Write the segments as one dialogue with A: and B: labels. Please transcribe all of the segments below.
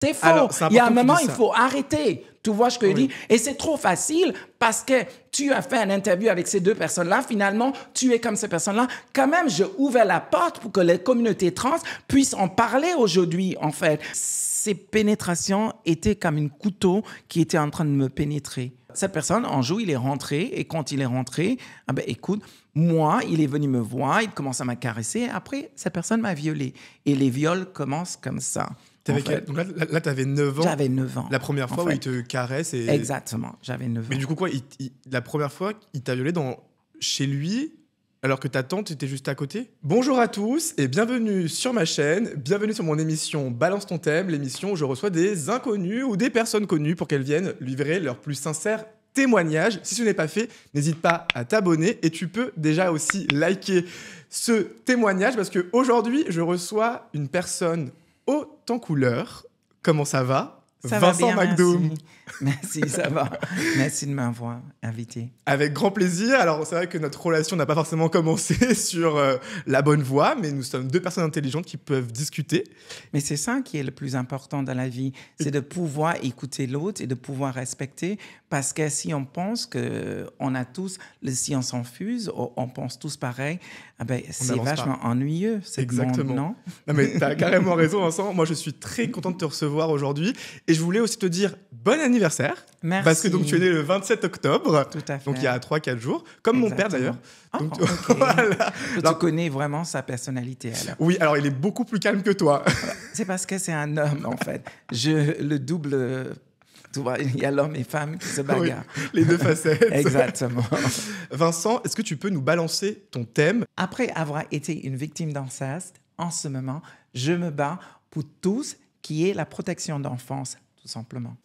A: C'est faux.
B: Alors, c'est
A: Il y a un
B: important que tu
A: moment,
B: dises
A: il
B: ça.
A: faut arrêter. Tu vois ce que je
B: Oui.
A: dis? Et c'est trop facile parce que tu as fait une interview avec ces deux personnes-là. Finalement, tu es comme ces personnes-là. Quand même, je ouvre la porte pour que les communautés trans puissent en parler aujourd'hui, en fait. Ces pénétrations étaient comme un couteau qui était en train de me pénétrer. Cette personne, un jour, il est rentré. Et quand il est rentré, ah ben, écoute, moi, il est venu me voir, il commence à me caresser. Après, cette personne m'a violée. Et les viols commencent comme ça.
B: T'avais
A: En fait.
B: Donc là tu avais 9 ans.
A: J'avais 9 ans.
B: La première fois
A: en
B: où
A: fait.
B: il te caresse. Et...
A: Exactement, j'avais 9 ans.
B: Mais du coup, quoi, la première fois, il t'a violé chez lui, alors que ta tante était juste à côté? Bonjour à tous et bienvenue sur ma chaîne, bienvenue sur mon émission Balance ton thème, l'émission où je reçois des inconnus ou des personnes connues pour qu'elles viennent livrer leur plus sincère témoignage. Si ce n'est pas fait, n'hésite pas à t'abonner et tu peux déjà aussi liker ce témoignage parce qu'aujourd'hui, je reçois une personne haute en couleur. Comment ça va?
A: Ça va
B: Vincent
A: bien,
B: McDoom.
A: Merci, ça va. Merci de m'avoir invité.
B: Avec grand plaisir. Alors, c'est vrai que notre relation n'a pas forcément commencé sur la bonne voie, mais nous sommes deux personnes intelligentes qui peuvent discuter.
A: Mais c'est ça qui est le plus important dans la vie, c'est de pouvoir écouter l'autre et de pouvoir respecter, parce que si on pense qu'on a tous, si on s'enfuse, on pense tous pareil, ah ben, c'est vachement ennuyeux, ce
B: Exactement.
A: monde, non?
B: Non, mais tu as carrément raison, Vincent. Moi, je suis très content de te recevoir aujourd'hui. Et je voulais aussi te dire bon anniversaire.
A: Merci.
B: Parce que donc, tu es né le 27 octobre.
A: Tout à fait.
B: Donc, il y a 3-4 jours. Comme mon père, d'ailleurs. Donc,
A: okay.
B: voilà.
A: Tu connais vraiment sa personnalité, alors.
B: Oui, alors il est beaucoup plus calme que toi.
A: C'est parce que c'est un homme, en fait. Le double... Tu vois, il y a l'homme et femme qui se bagarrent.
B: Oui, les deux facettes.
A: Exactement.
B: Vincent, est-ce que tu peux nous balancer ton thème?
A: Après avoir été une victime d'inceste, en ce moment, je me bats pour tous qui est la protection d'enfance, tout simplement.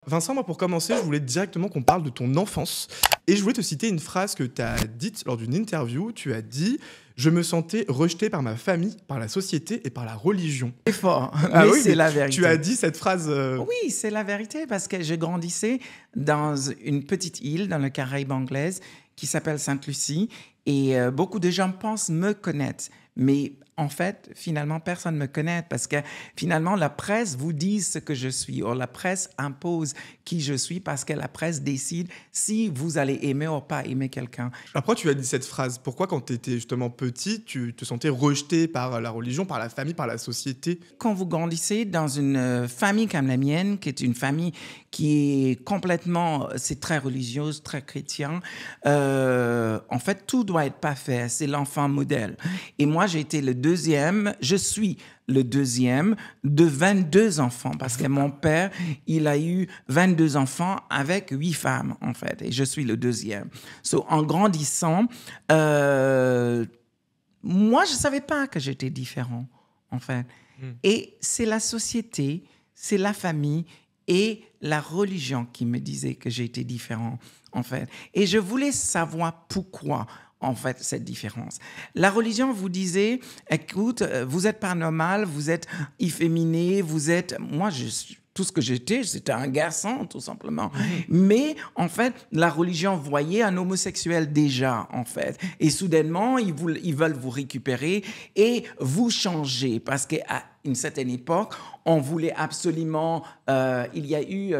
B: Vincent, moi, pour commencer, je voulais directement qu'on parle de ton enfance. Et je voulais te citer une phrase que tu as dite lors d'une interview. Tu as dit « Je me sentais rejeté par ma famille, par la société et par la religion. »
A: C'est fort,
B: Ah
A: mais
B: oui,
A: c'est la vérité.
B: Tu as dit cette phrase...
A: Oui, c'est la vérité, parce que je grandissais dans une petite île dans le Caraïbe anglaise qui s'appelle Sainte-Lucie. Et beaucoup de gens pensent me connaître. Mais en fait, finalement, personne ne me connaît parce que finalement, la presse vous dit ce que je suis. Or, la presse impose qui je suis parce que la presse décide si vous allez aimer ou pas aimer quelqu'un.
B: Pourquoi tu as dit cette phrase? Pourquoi, quand tu étais justement petit, tu te sentais rejeté par la religion, par la famille, par la société?
A: Quand vous grandissez dans une famille comme la mienne, qui est une famille qui est complètement, c'est très religieuse, très chrétien, en fait, tout doit être parfait. C'est l'enfant modèle. Et moi, j'ai été je suis le deuxième de 22 enfants, parce que mon père, il a eu 22 enfants avec 8 femmes, en fait, et je suis le deuxième. En grandissant, moi, je ne savais pas que j'étais différent, en fait. Et c'est la société, c'est la famille et la religion qui me disaient que j'étais différent, en fait. Et je voulais savoir pourquoi, en fait, cette différence. La religion vous disait, écoute, vous n'êtes pas normal, vous êtes efféminé, vous êtes... Moi, tout ce que j'étais, c'était un garçon, tout simplement. Mais, en fait, la religion voyait un homosexuel déjà, en fait. Et soudainement, ils veulent vous récupérer et vous changer. Parce qu'à une certaine époque, on voulait absolument... il y a eu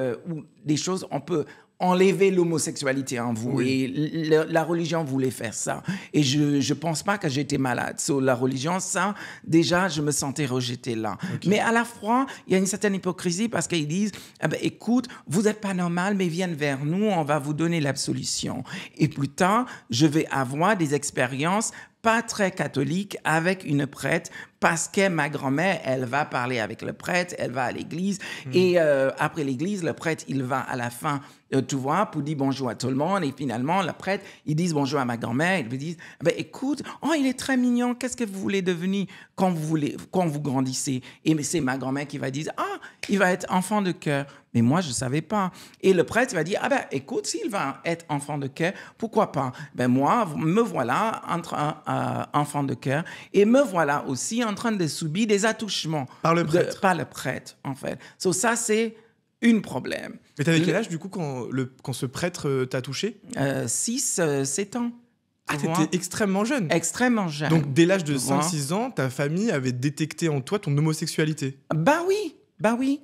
A: des choses, on peut... enlever l'homosexualité en vous.
B: Oui.
A: Et la religion voulait faire ça. Et je ne pense pas que j'étais malade. La religion, ça, déjà, je me sentais rejeté là. Okay. Mais à la fois, il y a une certaine hypocrisie parce qu'ils disent, eh ben, écoute, vous n'êtes pas normal, mais viens vers nous, on va vous donner l'absolution. Et plus tard, je vais avoir des expériences pas très catholique avec une prêtre parce que ma grand-mère, elle va parler avec le prêtre, elle va à l'église et après l'église, le prêtre, il va à la fin, tu vois, pour dire bonjour à tout le monde et finalement, le prêtre, ils disent bonjour à ma grand-mère, ils lui disent, ben, écoute, oh, il est très mignon, qu'est-ce que vous voulez devenir quand vous grandissez? Et c'est ma grand-mère qui va dire, ah, il va être enfant de cœur. Mais moi, je ne savais pas. Et le prêtre va dire, ah ben, écoute, s'il va être enfant de cœur, pourquoi pas? Ben moi, me voilà entre un enfant de cœur et me voilà aussi en train de subir des attouchements.
B: Par le prêtre?
A: Par le prêtre, en fait. Ça, c'est un problème.
B: Mais t'avais quel âge, du coup, quand ce prêtre t'a touché?
A: 6, 7 ans.
B: Ah,
A: Tu vois?
B: t'étais extrêmement jeune.
A: Extrêmement jeune.
B: Donc, dès l'âge de
A: Tu vois?
B: 5-6 ans, ta famille avait détecté en toi ton homosexualité.
A: Ben oui, ben oui.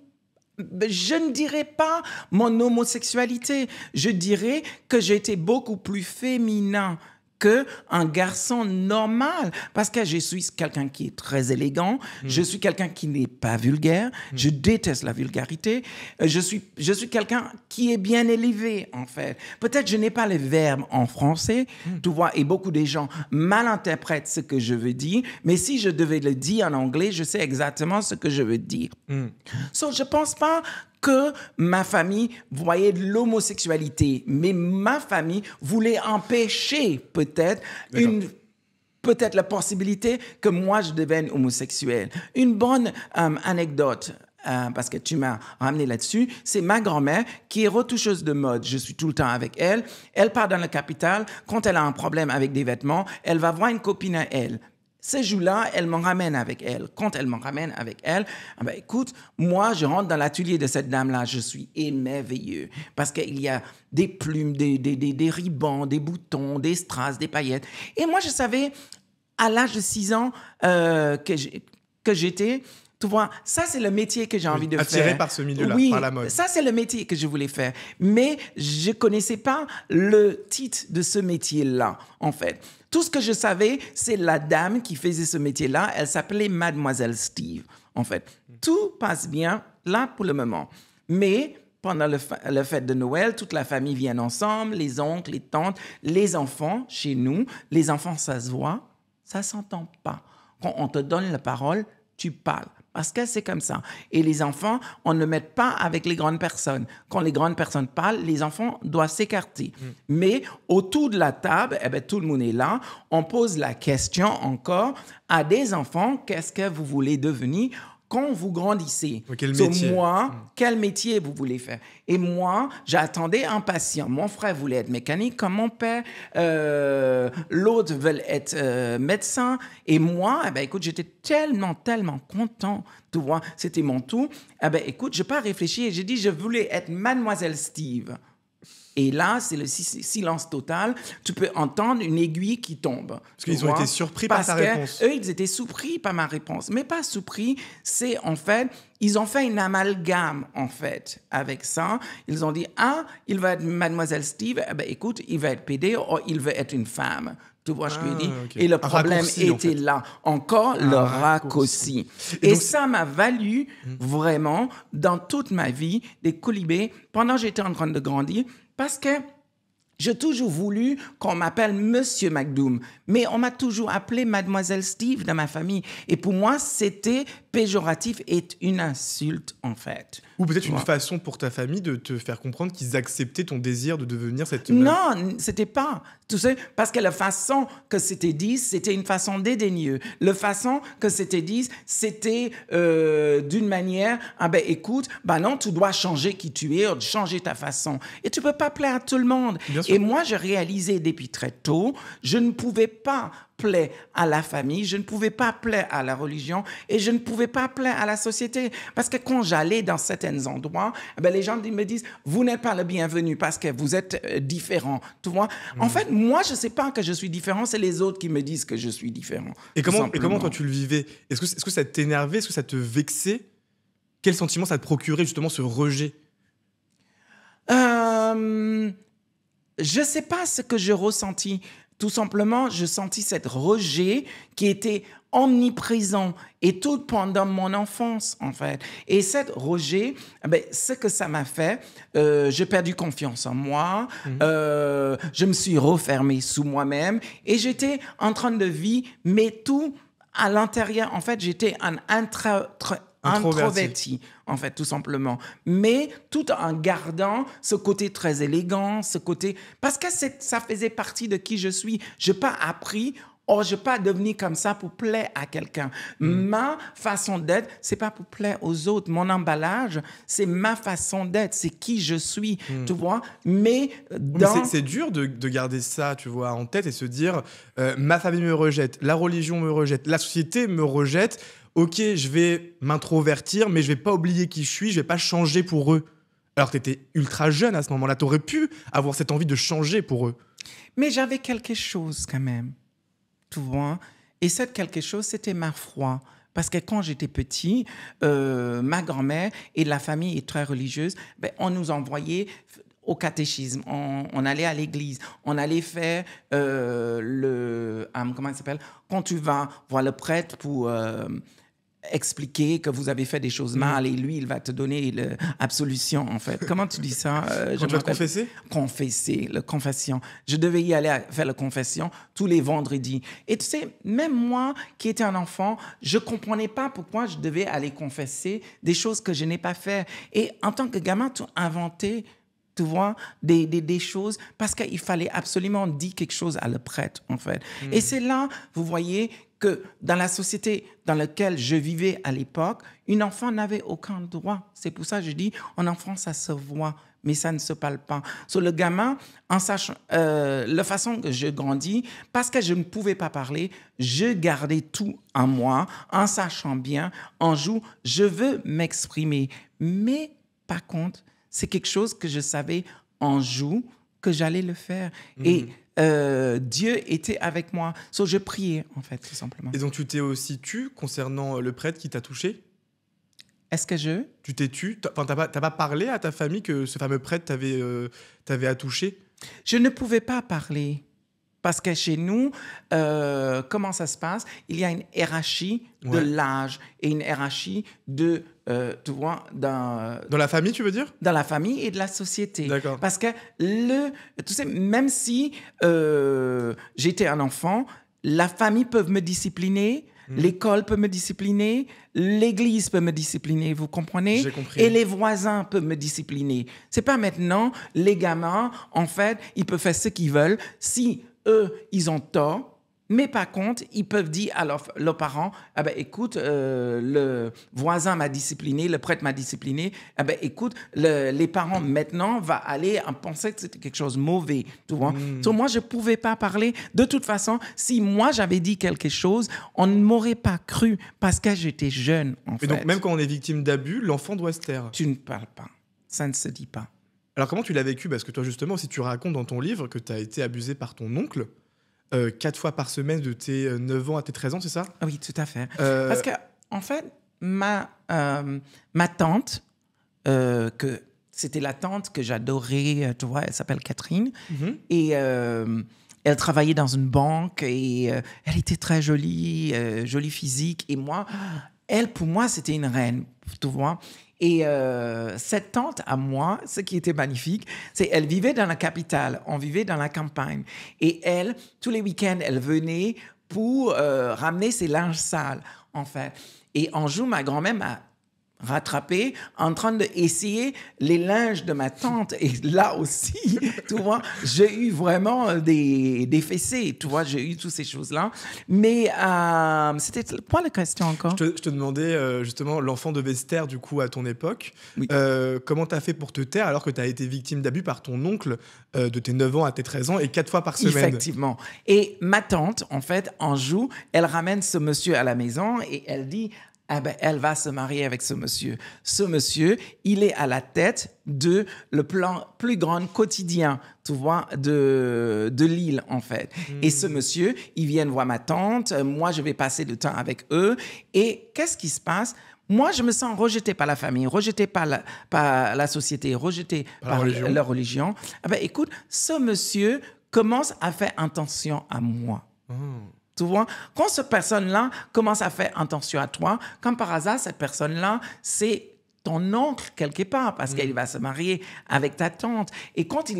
A: Ben, je ne dirais pas mon homosexualité. Je dirais que j'étais beaucoup plus féminin qu'un garçon normal. Parce que je suis quelqu'un qui est très élégant. Je suis quelqu'un qui n'est pas vulgaire. Je déteste la vulgarité. Je suis quelqu'un qui est bien élevé, en fait. Peut-être je n'ai pas les verbes en français, tu vois, et beaucoup de gens mal interprètent ce que je veux dire. Mais si je devais le dire en anglais, je sais exactement ce que je veux dire. So, je pense pas que ma famille voyait de l'homosexualité, mais ma famille voulait empêcher peut-être peut-être la possibilité que moi je devienne homosexuel. Une bonne anecdote. Parce que tu m'as ramené là-dessus, c'est ma grand-mère qui est retoucheuse de mode. Je suis tout le temps avec elle. Elle part dans la capitale. Quand elle a un problème avec des vêtements, elle va voir une copine à elle. Ce jour-là, elle m'en ramène avec elle. Quand elle m'en ramène avec elle, ben, écoute, moi, je rentre dans l'atelier de cette dame-là, je suis émerveilleux parce qu'il y a des plumes, des rubans, des boutons, des strass, des paillettes. Et moi, je savais, à l'âge de 6 ans que j'étais, tu vois, ça, c'est le métier que j'ai envie de faire.
B: Attiré par ce milieu-là,
A: oui,
B: par la mode.
A: Ça, c'est le métier que je voulais faire. Mais je ne connaissais pas le titre de ce métier-là, en fait. Tout ce que je savais, c'est la dame qui faisait ce métier-là. Elle s'appelait Mademoiselle Steve, en fait. Tout passe bien là pour le moment. Mais pendant le fête de Noël, toute la famille vient ensemble, les oncles, les tantes, les enfants, chez nous. Les enfants, ça se voit, ça ne s'entend pas. Quand on te donne la parole, tu parles. Parce que c'est comme ça. Et les enfants, on ne met pas avec les grandes personnes. Quand les grandes personnes parlent, les enfants doivent s'écarter. Mais autour de la table, eh bien, tout le monde est là. On pose la question encore à des enfants, qu'est-ce que vous voulez devenir quand vous grandissez?
B: Quel métier?
A: Moi, quel métier vous voulez faire? Et moi, j'attendais impatient. Mon frère voulait être mécanique comme mon père. L'autre veut être médecin. Et moi, eh ben, écoute, j'étais tellement content. Tu vois, c'était mon tour. Eh ben, écoute, je n'ai pas réfléchi et j'ai dit, je voulais être Mademoiselle Steve. Et là, c'est le silence total. Tu peux entendre une aiguille qui tombe.
B: Parce qu'ils ont été surpris par ta réponse.
A: Eux, ils étaient surpris par ma réponse. Mais pas surpris, c'est en fait, ils ont fait une amalgame, en fait, avec ça. Ils ont dit, il va être Mademoiselle Steve. Eh ben, écoute, il va être pédé ou il veut être une femme. Tu vois ce que je dis?
B: Okay.
A: Et le problème était
B: en fait.
A: là. Encore le raccourci. Et donc, ça m'a valu vraiment, dans toute ma vie, des colibés, pendant que j'étais en train de grandir, parce que j'ai toujours voulu qu'on m'appelle Monsieur McDoom, mais on m'a toujours appelé Mademoiselle Steve dans ma famille. Et pour moi, c'était péjoratif et une insulte, en fait.
B: Ou peut-être une façon pour ta famille de te faire comprendre qu'ils acceptaient ton désir de devenir cette...
A: Non, c'était pas. Tu sais, parce que la façon que c'était dit, c'était une façon dédaigneuse. La façon que c'était dit, c'était d'une manière, écoute, non, tu dois changer qui tu es, changer ta façon. Et tu peux pas plaire à tout le monde. Et moi, je réalisais depuis très tôt, je ne pouvais pas plaire à la famille, je ne pouvais pas plaire à la religion et je ne pouvais pas plaire à la société. Parce que quand j'allais dans certains endroits, les gens me disent, vous n'êtes pas le bienvenu parce que vous êtes différent. Tu vois? En fait, moi, je ne sais pas que je suis différent, c'est les autres qui me disent que je suis différent.
B: Et comment toi tu le vivais? Est-ce que ça t'énervait? Est-ce que ça te vexait? Quel sentiment ça te procurait justement ce rejet?
A: Je ne sais pas ce que je ressentis. Tout simplement, je sentis cette rejet qui était omniprésent et tout pendant mon enfance, en fait. Et cette rejet, ce que ça m'a fait, j'ai perdu confiance en moi, je me suis refermé sous moi-même et j'étais en train de vivre, mais tout à l'intérieur, en fait, j'étais un introverti, en fait, tout simplement. Mais tout en gardant ce côté très élégant, ce côté... Parce que ça faisait partie de qui je suis. Je n'ai pas appris, je n'ai pas devenu comme ça pour plaire à quelqu'un. Ma façon d'être, ce n'est pas pour plaire aux autres. Mon emballage, c'est ma façon d'être. C'est qui je suis, tu vois. Mais
B: c'est dur de garder ça, tu vois, en tête et se dire ma famille me rejette, la religion me rejette, la société me rejette. Ok, je vais m'introvertir, mais je vais pas oublier qui je suis, je vais pas changer pour eux. Alors que tu étais ultra jeune à ce moment-là, tu aurais pu avoir cette envie de changer pour eux.
A: Mais j'avais quelque chose quand même, tu vois. Et cette quelque chose, c'était ma foi. Parce que quand j'étais petit, ma grand-mère et la famille est très religieuse, ben, on nous envoyait au catéchisme, on allait à l'église, on allait faire comment ça s'appelle? Quand tu vas voir le prêtre pour expliquer que vous avez fait des choses mal et lui, il va te donner l'absolution, en fait. Comment tu dis ça?
B: Quand tu vas te confesser?
A: Confesser, la confession. Je devais y aller faire la confession tous les vendredis. Et tu sais, même moi, qui étais un enfant, je ne comprenais pas pourquoi je devais aller confesser des choses que je n'ai pas fait. Et en tant que gamin, tu inventais, tu vois, des choses parce qu'il fallait absolument dire quelque chose à le prêtre, en fait. Et c'est là, vous voyez, que dans la société dans laquelle je vivais à l'époque, une enfant n'avait aucun droit. C'est pour ça que je dis, en enfant, ça se voit, mais ça ne se parle pas. Sur le gamin, en sachant la façon que je grandis, parce que je ne pouvais pas parler, je gardais tout en moi, en sachant bien, en joue, je veux m'exprimer. Mais par contre, c'est quelque chose que je savais en joue que j'allais le faire. Et Dieu était avec moi. Je priais, en fait, tout simplement.
B: Et donc, tu t'es aussi tu concernant le prêtre qui t'a touché?
A: Est-ce que je...
B: Tu t'es tu? Enfin, t'as pas parlé à ta famille que ce fameux prêtre t'avait attouché?
A: Je ne pouvais pas parler. Parce que chez nous, comment ça se passe? Il y a une hiérarchie de l'âge et une hiérarchie de, tu vois,
B: dans la famille, tu veux dire?
A: Dans la famille et de la société.
B: D'accord.
A: Parce que, tu sais, même si j'étais un enfant, la famille peut me discipliner, l'école peut me discipliner, l'église peut me discipliner, vous comprenez?
B: J'ai compris.
A: Et les voisins peuvent me discipliner. C'est pas maintenant, les gamins, en fait, ils peuvent faire ce qu'ils veulent. Si eux, ils ont tort, mais par contre, ils peuvent dire à leurs parents, ah ben, écoute, le voisin m'a discipliné, le prêtre m'a discipliné, ah ben, écoute, les parents maintenant vont aller en penser que c'était quelque chose de mauvais, tu vois. Donc, moi, je ne pouvais pas parler. De toute façon, si moi, j'avais dit quelque chose, on ne m'aurait pas cru parce que j'étais jeune, en fait.
B: Et donc, même quand on est victime d'abus, l'enfant doit se taire.
A: Tu ne parles pas. Ça ne se dit pas.
B: Alors, comment tu l'as vécu? Parce que toi, justement, si tu racontes dans ton livre que tu as été abusé par ton oncle, 4 fois par semaine de tes 9 ans à tes 13 ans, c'est ça?
A: Oui, tout à fait. Parce que, en fait, ma tante, que c'était la tante que j'adorais, tu vois, elle s'appelle Catherine, et elle travaillait dans une banque, et elle était très jolie, jolie physique, et moi, elle, pour moi, c'était une reine, tu vois. Et cette tante à moi, ce qui était magnifique, c'est elle vivait dans la capitale, on vivait dans la campagne. Et elle, tous les week-ends, elle venait pour ramener ses linges sales, en fait. Et un jour, ma grand-mère m'a rattrapé en train d'essayer les linges de ma tante. Et là aussi, tu vois, j'ai eu vraiment des fessées, tu vois, j'ai eu toutes ces choses-là. Mais c'était quoi la question encore?
B: Je te demandais, justement, l'enfant devait se taire, du coup, à ton époque.
A: Oui.
B: Comment t'as fait pour te taire alors que t'as été victime d'abus par ton oncle de tes 9 ans à tes 13 ans et 4 fois par semaine?
A: Effectivement. Et ma tante, en fait, un jour, elle ramène ce monsieur à la maison et elle dit... Ah ben, elle va se marier avec ce monsieur. Ce monsieur, il est à la tête de le plus grand quotidien, tu vois, de l'île, en fait. Et ce monsieur, ils viennent voir ma tante. Moi, je vais passer du temps avec eux. Et qu'est-ce qui se passe? Moi, je me sens rejetée par la famille, rejetée par la société, rejetée par leur religion. Ah ben, écoute, ce monsieur commence à faire attention à moi. Tu vois, quand cette personne-là commence à faire attention à toi, comme par hasard, cette personne-là, c'est ton oncle quelque part, parce qu'elle va se marier avec ta tante. Et quand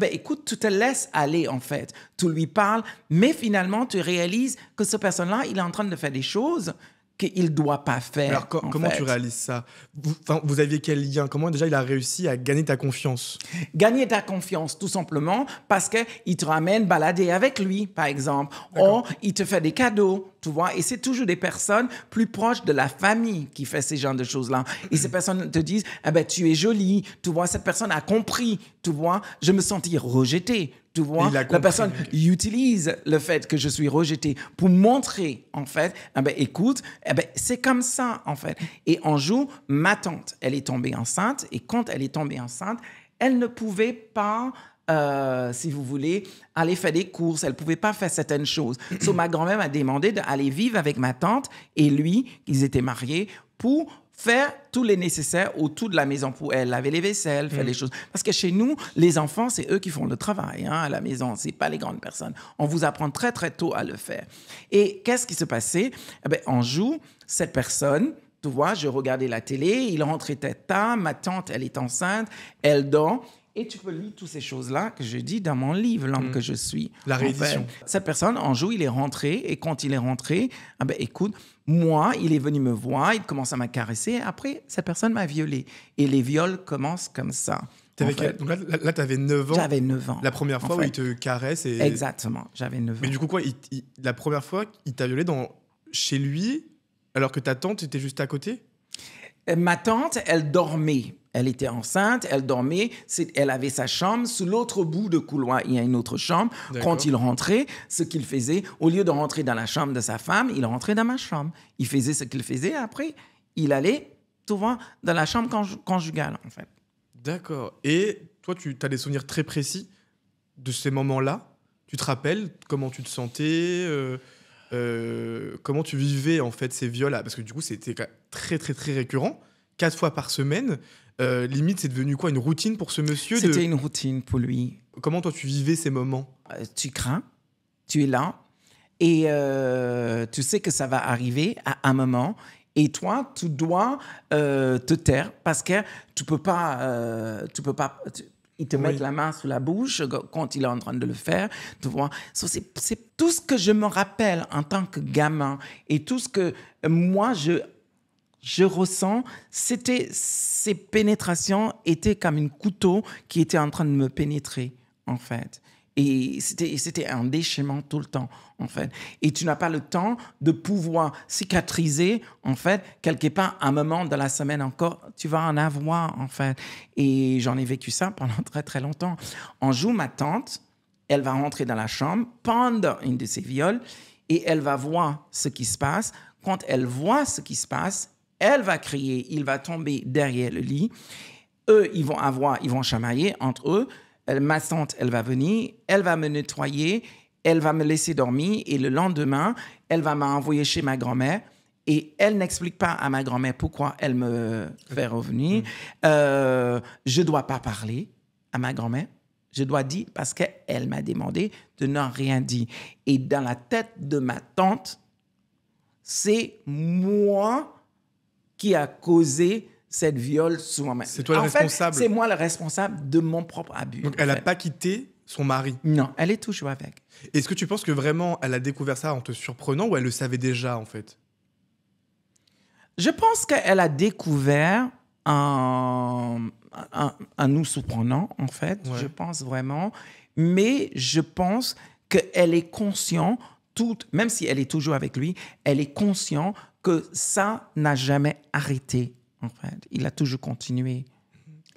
A: écoute, tu te laisses aller, en fait. Tu lui parles, mais finalement, tu réalises que cette personne-là, il est en train de faire des choses qu'il ne doit pas faire.
B: Alors, comment tu réalises ça? Vous aviez quel lien? Comment déjà il a réussi à gagner ta confiance? Gagner
A: ta confiance, tout simplement, parce qu'il te ramène balader avec lui, par exemple. Ou il te fait des cadeaux, tu vois. Et c'est toujours des personnes plus proches de la famille qui fait ces genres de choses-là. Et ces personnes te disent, ah ben, tu es jolie, tu vois. Cette personne a compris, tu vois. Je me sentis rejetée. Tu vois, la personne utilise le fait que je suis rejetée pour montrer, en fait, eh ben, écoute, eh ben, c'est comme ça, en fait. Et un jour, ma tante, elle est tombée enceinte. Et quand elle est tombée enceinte, elle ne pouvait pas si vous voulez, aller faire des courses. Elle ne pouvait pas faire certaines choses. Ma grand-mère m'a demandé d'aller vivre avec ma tante et lui, ils étaient mariés, pour faire tous les nécessaires autour de la maison pour elle, laver les vaisselles, faire les choses. Parce que chez nous, les enfants, c'est eux qui font le travail à la maison, c'est pas les grandes personnes. On vous apprend très, très tôt à le faire. Et qu'est-ce qui se passait? Un jour, cette personne, tu vois, je regardais la télé, il rentrait tard, ma tante, elle est enceinte, elle dort. Et tu peux lire toutes ces choses-là que je dis dans mon livre, L'homme que je suis.
B: La réédition.
A: Cette personne, un jour, il est rentré. Et quand il est rentré, écoute, moi, il est venu me voir, il commence à me caresser. Après, cette personne m'a violée. Et les viols commencent comme ça.
B: Donc là, tu avais 9 ans.
A: J'avais 9 ans.
B: La première fois où il te caresse.
A: Exactement, j'avais 9 ans.
B: Mais du coup, quoi, la première fois, il t'a violé chez lui, alors que ta tante était juste à côté?
A: Ma tante, elle dormait. Elle était enceinte, elle dormait. Elle avait sa chambre. Sous l'autre bout de couloir, il y a une autre chambre.
B: D'accord.
A: Quand il rentrait, ce qu'il faisait, au lieu de rentrer dans la chambre de sa femme, il rentrait dans ma chambre. Il faisait ce qu'il faisait. Après, il allait, souvent, dans la chambre conjugale, en fait.
B: D'accord. Et toi, tu as des souvenirs très précis de ces moments-là? Tu te rappelles comment tu te sentais comment tu vivais, en fait, ces viols-là? Parce que du coup, c'était très, très, très récurrent. 4 fois par semaine. Limite, c'est devenu quoi, une routine pour ce monsieur?
A: C'était une routine pour lui.
B: Comment toi, tu vivais ces moments?
A: Tu crains, tu es là, et tu sais que ça va arriver à un moment, et toi, tu dois te taire, parce que tu peux pas... ils te mettent la main sous la bouche quand il est en train de le faire, tu vois. C'est tout ce que je me rappelle en tant que gamin, et tout ce que moi, je ressens, ces pénétrations étaient comme un couteau qui était en train de me pénétrer, en fait. Et c'était un déchirement tout le temps, en fait. Et tu n'as pas le temps de pouvoir cicatriser, en fait, quelque part, un moment de la semaine encore, tu vas en avoir, en fait. Et j'en ai vécu ça pendant très, très longtemps. Un jour, ma tante, elle va rentrer dans la chambre pendant une de ces viols et elle va voir ce qui se passe. Quand elle voit ce qui se passe, elle va crier, il va tomber derrière le lit. Eux, ils vont chamailler entre eux. Ma tante, elle va venir, elle va me nettoyer, elle va me laisser dormir et le lendemain, elle va m'envoyer chez ma grand-mère et elle n'explique pas à ma grand-mère pourquoi elle me fait revenir. Je ne dois pas parler à ma grand-mère. Je dois dire parce qu'elle m'a demandé de ne rien dire. Et dans la tête de ma tante, c'est moi qui a causé cette viol sur moi-même.
B: C'est toi le responsable.
A: C'est moi le responsable de mon propre abus.
B: Donc elle n'a pas quitté son mari?
A: Non, elle est toujours avec.
B: Est-ce que tu penses que vraiment elle a découvert ça en te surprenant ou elle le savait déjà, en fait?
A: Je pense qu'elle a découvert en nous surprenant, en fait.
B: Ouais.
A: Je pense vraiment. Mais je pense qu'elle est consciente, même si elle est toujours avec lui, elle est consciente que ça n'a jamais arrêté, en fait. Il a toujours continué.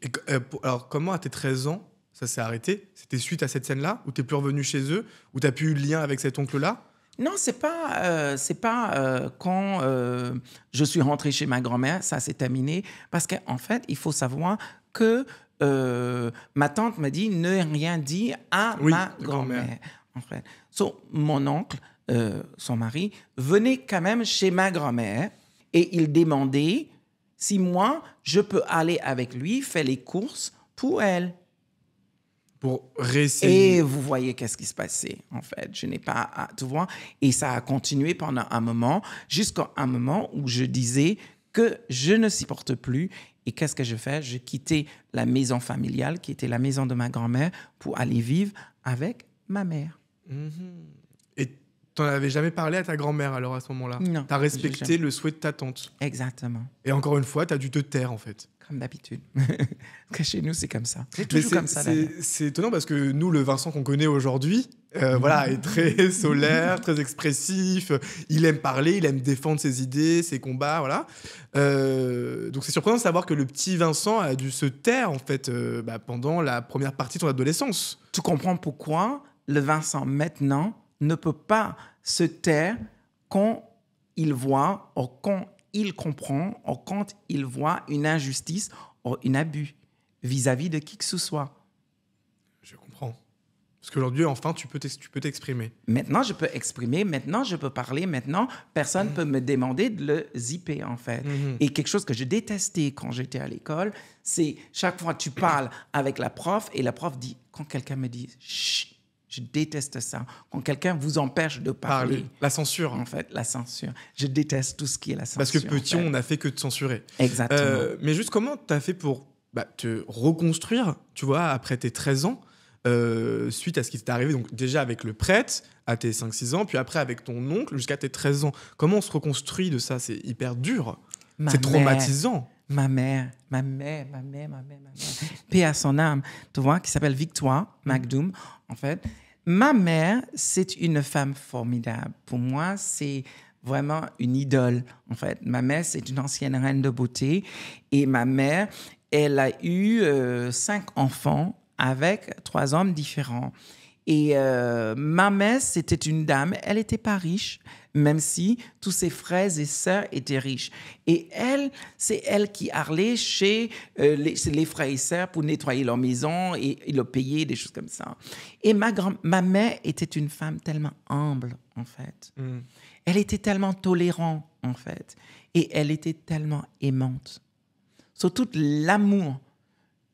B: Et, alors, comment à tes 13 ans, ça s'est arrêté? C'était suite à cette scène-là, où tu n'es plus revenu chez eux, où tu n'as plus eu de lien avec cet oncle-là?
A: Non, c'est pas quand je suis rentrée chez ma grand-mère, ça s'est terminé. Parce qu'en fait, il faut savoir que ma tante m'a dit ne rien dire à ma grand-mère. En fait. Mon oncle, son mari, venait quand même chez ma grand-mère et il demandait si moi, je peux aller avec lui faire les courses pour elle.
B: Pour réessayer.
A: Et vous voyez qu'est-ce qui se passait, en fait. Je n'ai pas... Tu vois? Et ça a continué pendant un moment, jusqu'à un moment où je disais que je ne supporte plus. Et qu'est-ce que je fais? Je quittais la maison familiale, qui était la maison de ma grand-mère, pour aller vivre avec ma mère.
B: Et tu n'en avais jamais parlé à ta grand-mère, alors, à ce moment-là?
A: Non.
B: Tu as respecté le souhait de ta tante?
A: Exactement.
B: Et encore une fois, tu as dû te taire, en fait.
A: Comme d'habitude. Parce que chez nous, c'est comme ça. C'est toujours comme ça, d'ailleurs.
B: C'est étonnant parce que nous, le Vincent qu'on connaît aujourd'hui, voilà, est très solaire, très expressif. Il aime parler, il aime défendre ses idées, ses combats, voilà. Donc c'est surprenant de savoir que le petit Vincent a dû se taire, en fait, pendant la première partie de son adolescence.
A: Tu comprends pourquoi le Vincent, maintenant, ne peut pas se taire quand il voit ou quand il comprend ou quand il voit une injustice ou un abus vis-à-vis de qui que ce soit.
B: Je comprends. Parce qu'aujourd'hui, enfin, tu peux t'exprimer.
A: Maintenant, je peux exprimer, maintenant, je peux parler, maintenant, personne ne peut me demander de le zipper, en fait. Et quelque chose que je détestais quand j'étais à l'école, c'est chaque fois que tu parles avec la prof et la prof dit, quand quelqu'un me dit « chut », je déteste ça. Quand quelqu'un vous empêche de parler.
B: La censure.
A: En fait, la censure. Je déteste tout ce qui est la censure.
B: Parce que petit,
A: en fait.
B: on n'a fait que de censurer.
A: Exactement.
B: Mais juste comment tu as fait pour te reconstruire, tu vois, après tes 13 ans, suite à ce qui t'est arrivé, donc déjà avec le prêtre à tes 5-6 ans, puis après avec ton oncle jusqu'à tes 13 ans. Comment on se reconstruit de ça? C'est hyper dur. C'est traumatisant.
A: Ma mère. Paix à son âme, tu vois, qui s'appelle Victoire Magdoum, en fait. Ma mère, c'est une femme formidable. Pour moi, c'est vraiment une idole, en fait. Ma mère, c'est une ancienne reine de beauté. Et ma mère, elle a eu 5 enfants avec 3 hommes différents. Et ma mère, c'était une dame, elle n'était pas riche, même si tous ses frères et sœurs étaient riches. Et elle, c'est elle qui allait chez les frères et sœurs pour nettoyer leur maison et leur payer, des choses comme ça. Et ma mère était une femme tellement humble, en fait. Elle était tellement tolérante, en fait. Et elle était tellement aimante. Sur tout l'amour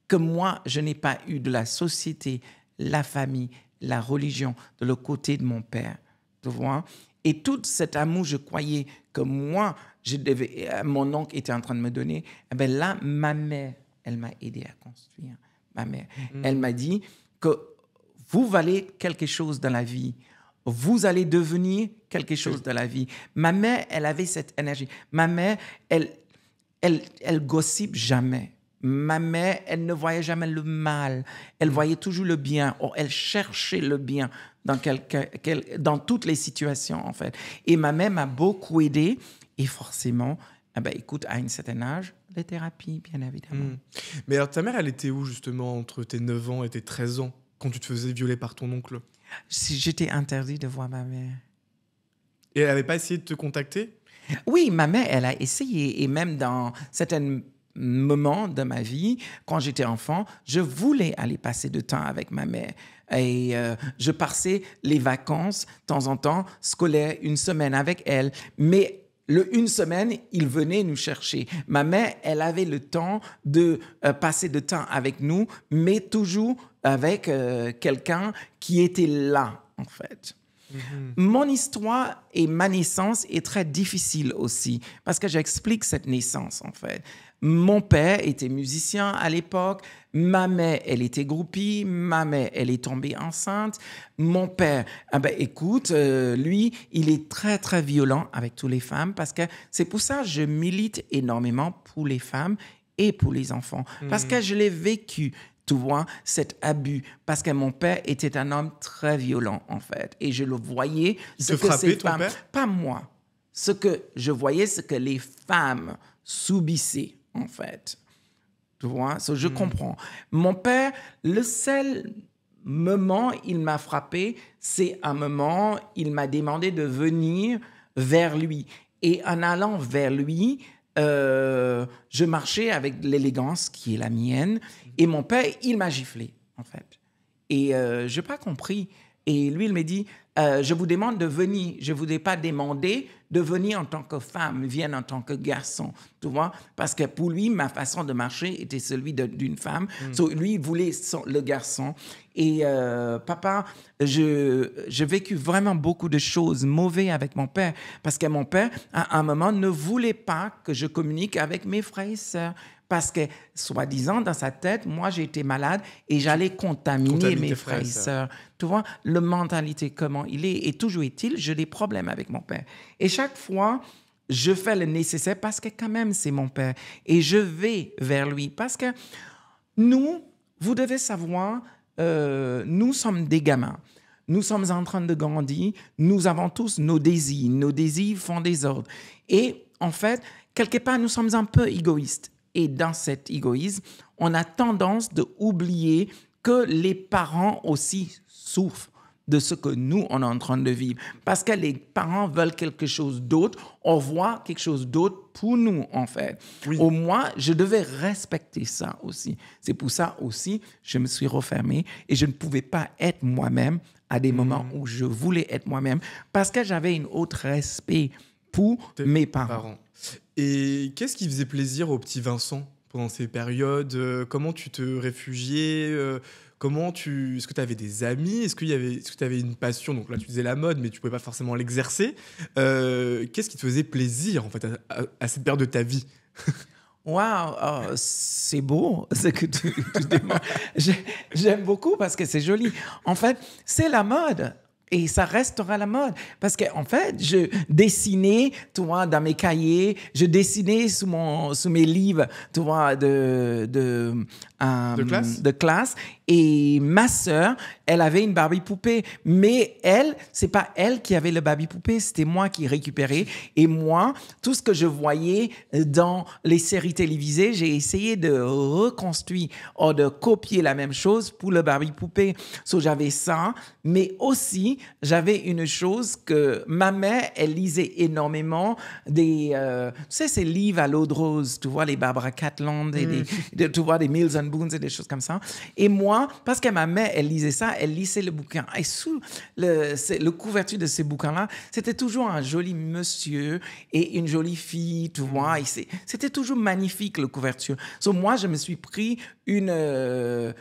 A: que moi, je n'ai pas eu de la société, la famille, la religion, de le côté de mon père, tu vois. Et tout cet amour, je croyais que moi, mon oncle était en train de me donner. Eh bien là, ma mère, elle m'a aidé à construire. Ma mère, elle m'a dit que vous valez quelque chose dans la vie. Vous allez devenir quelque chose dans la vie. Ma mère, elle avait cette énergie. Ma mère, elle gossipe jamais. Ma mère, elle ne voyait jamais le mal. Elle voyait toujours le bien. Or, elle cherchait le bien dans toutes les situations, en fait. Et ma mère m'a beaucoup aidée. Et forcément, écoute, à un certain âge, les thérapies, bien évidemment.
B: Mais alors, ta mère, elle était où, justement, entre tes 9 ans et tes 13 ans, quand tu te faisais violer par ton oncle?
A: J'étais interdit de voir ma mère.
B: Et elle n'avait pas essayé de te contacter?
A: Oui, ma mère, elle a essayé. Et même dans certains moments de ma vie, quand j'étais enfant, je voulais aller passer du temps avec ma mère. Et je passais les vacances, de temps en temps, scolaires, 1 semaine avec elle. Mais une semaine, il venait nous chercher. Ma mère, elle avait le temps de passer du temps avec nous, mais toujours avec quelqu'un qui était là, en fait. Mon histoire et ma naissance est très difficile aussi, parce que j'explique cette naissance, en fait. Mon père était musicien à l'époque. Ma mère, elle était groupie. Ma mère, elle est tombée enceinte. Mon père, écoute, lui, il est très, très violent avec toutes les femmes parce que c'est pour ça que je milite énormément pour les femmes et pour les enfants. Parce que je l'ai vécu, tu vois, cet abus. Parce que mon père était un homme très violent, en fait. Et je le voyais.
B: Il te frappait, ton père?
A: Pas moi. Ce que je voyais, c'est que les femmes subissaient, en fait. Tu vois, je comprends. Mon père, le seul moment il m'a frappé, c'est un moment il m'a demandé de venir vers lui. Et en allant vers lui, je marchais avec l'élégance qui est la mienne. Et mon père, il m'a giflé, en fait. Et je n'ai pas compris. Et lui, il m'a dit, je vous demande de venir. Je ne vous ai pas demandé de venir en tant que femme, vienne en tant que garçon, tu vois. Parce que pour lui, ma façon de marcher était celui d'une femme. Lui, il voulait le garçon. Et papa, j'ai vécu vraiment beaucoup de choses mauvaises avec mon père. Parce que mon père, à un moment, ne voulait pas que je communique avec mes frères et sœurs. Parce que, soi-disant, dans sa tête, moi, j'ai été malade et j'allais contaminer mes frères et sœurs. Tu vois, la mentalité, comment il est. Et toujours est-il, j'ai des problèmes avec mon père. Et chaque fois, je fais le nécessaire parce que quand même, c'est mon père. Et je vais vers lui. Parce que nous, vous devez savoir, nous sommes des gamins. Nous sommes en train de grandir. Nous avons tous nos désirs. Nos désirs font des ordres. Et en fait, quelque part, nous sommes un peu égoïstes. Et dans cet égoïsme, on a tendance d'oublier que les parents aussi souffrent. de ce que nous, on est en train de vivre. Parce que les parents veulent quelque chose d'autre, on voit quelque chose d'autre pour nous, en fait.
B: Oui.
A: Au moins, je devais respecter ça aussi. C'est pour ça aussi, je me suis refermée et je ne pouvais pas être moi-même à des moments où je voulais être moi-même parce que j'avais un autre respect pour mes parents.
B: Et qu'est-ce qui faisait plaisir au petit Vincent pendant ces périodes? Comment tu te réfugiais? Est-ce que tu avais des amis? Est-ce que tu avais une passion? Donc là, tu disais la mode, mais tu pouvais pas forcément l'exercer. Qu'est-ce qui te faisait plaisir, en fait, à cette période de ta vie?
A: Waouh, oh, c'est beau ce que tu demandes. J'aime beaucoup parce que c'est joli. En fait, c'est la mode. Et ça restera la mode. Parce qu'en fait, je dessinais, tu vois, dans mes cahiers, je dessinais sous mes livres, tu vois, de classe. Et ma sœur, elle avait une Barbie poupée. Mais elle, c'est pas elle qui avait le Barbie poupée, c'était moi qui récupérais. Et moi, tout ce que je voyais dans les séries télévisées, j'ai essayé de reconstruire ou de copier la même chose pour le Barbie poupée. So, j'avais ça, mais aussi, j'avais une chose que ma mère, elle lisait énormément tu sais, ces livres à l'eau de rose, tu vois, les Barbara Catland, tu vois, des Mills and Boons et des choses comme ça. Et moi, parce que ma mère, elle lisait ça, elle lisait le bouquin. Et sous le couverture de ces bouquins-là, c'était toujours un joli monsieur et une jolie fille, tu vois. Et c'était toujours magnifique, le couverture. Donc, moi, je me suis pris j'ai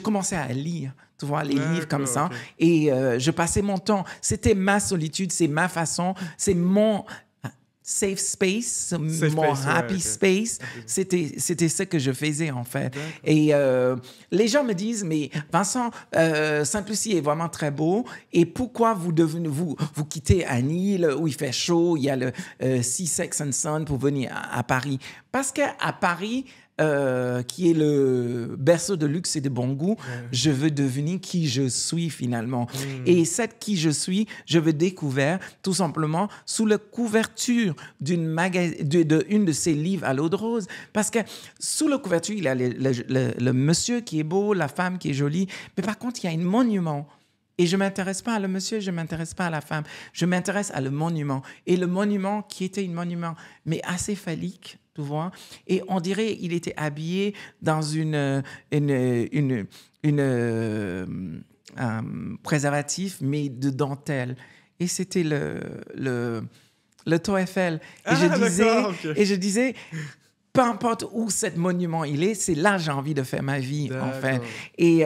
A: commencé à lire, tu vois, les livres comme ça. Okay. Et je passais mon temps. C'était ma solitude, c'est ma façon, c'est mon safe space, mon happy space. C'était ce que je faisais, en fait. Et les gens me disent, mais Vincent, Sainte-Lucie est vraiment très beau. Et pourquoi vous quittez une île où il fait chaud, il y a le Sea Sex and Sun pour venir à Paris? Parce qu'à Paris, qui est le berceau de luxe et de bon goût, je veux devenir qui je suis finalement. Et cette qui je suis, je veux découvrir tout simplement sous la couverture d'une de ces livres à l'eau de rose. Parce que sous la couverture, il y a le monsieur qui est beau, la femme qui est jolie, mais par contre, il y a un monument. Et je ne m'intéresse pas à le monsieur, je ne m'intéresse pas à la femme, je m'intéresse à le monument. Et le monument qui était un monument, mais assez phallique, tu vois. Et on dirait qu'il était habillé dans une préservatif, mais de dentelle. Et c'était le Tour Eiffel. Et je disais, peu importe où ce monument il est, c'est là que j'ai envie de faire ma vie, en fait. Et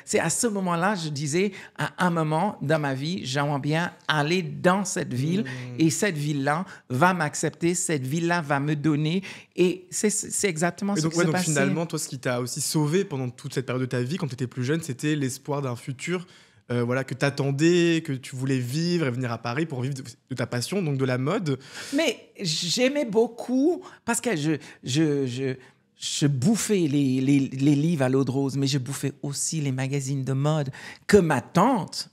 A: c'est à ce moment-là, je disais, à un moment dans ma vie, j'aimerais bien aller dans cette ville et cette ville-là va m'accepter, cette ville-là va me donner. Et c'est exactement ce qui s'est passé.
B: Donc finalement, toi, ce qui t'a aussi sauvé pendant toute cette période de ta vie, quand tu étais plus jeune, c'était l'espoir d'un futur que tu attendais, que tu voulais vivre et venir à Paris pour vivre de ta passion, donc de la mode.
A: Mais j'aimais beaucoup parce que je bouffais les livres à l'eau de rose, mais je bouffais aussi les magazines de mode que ma tante,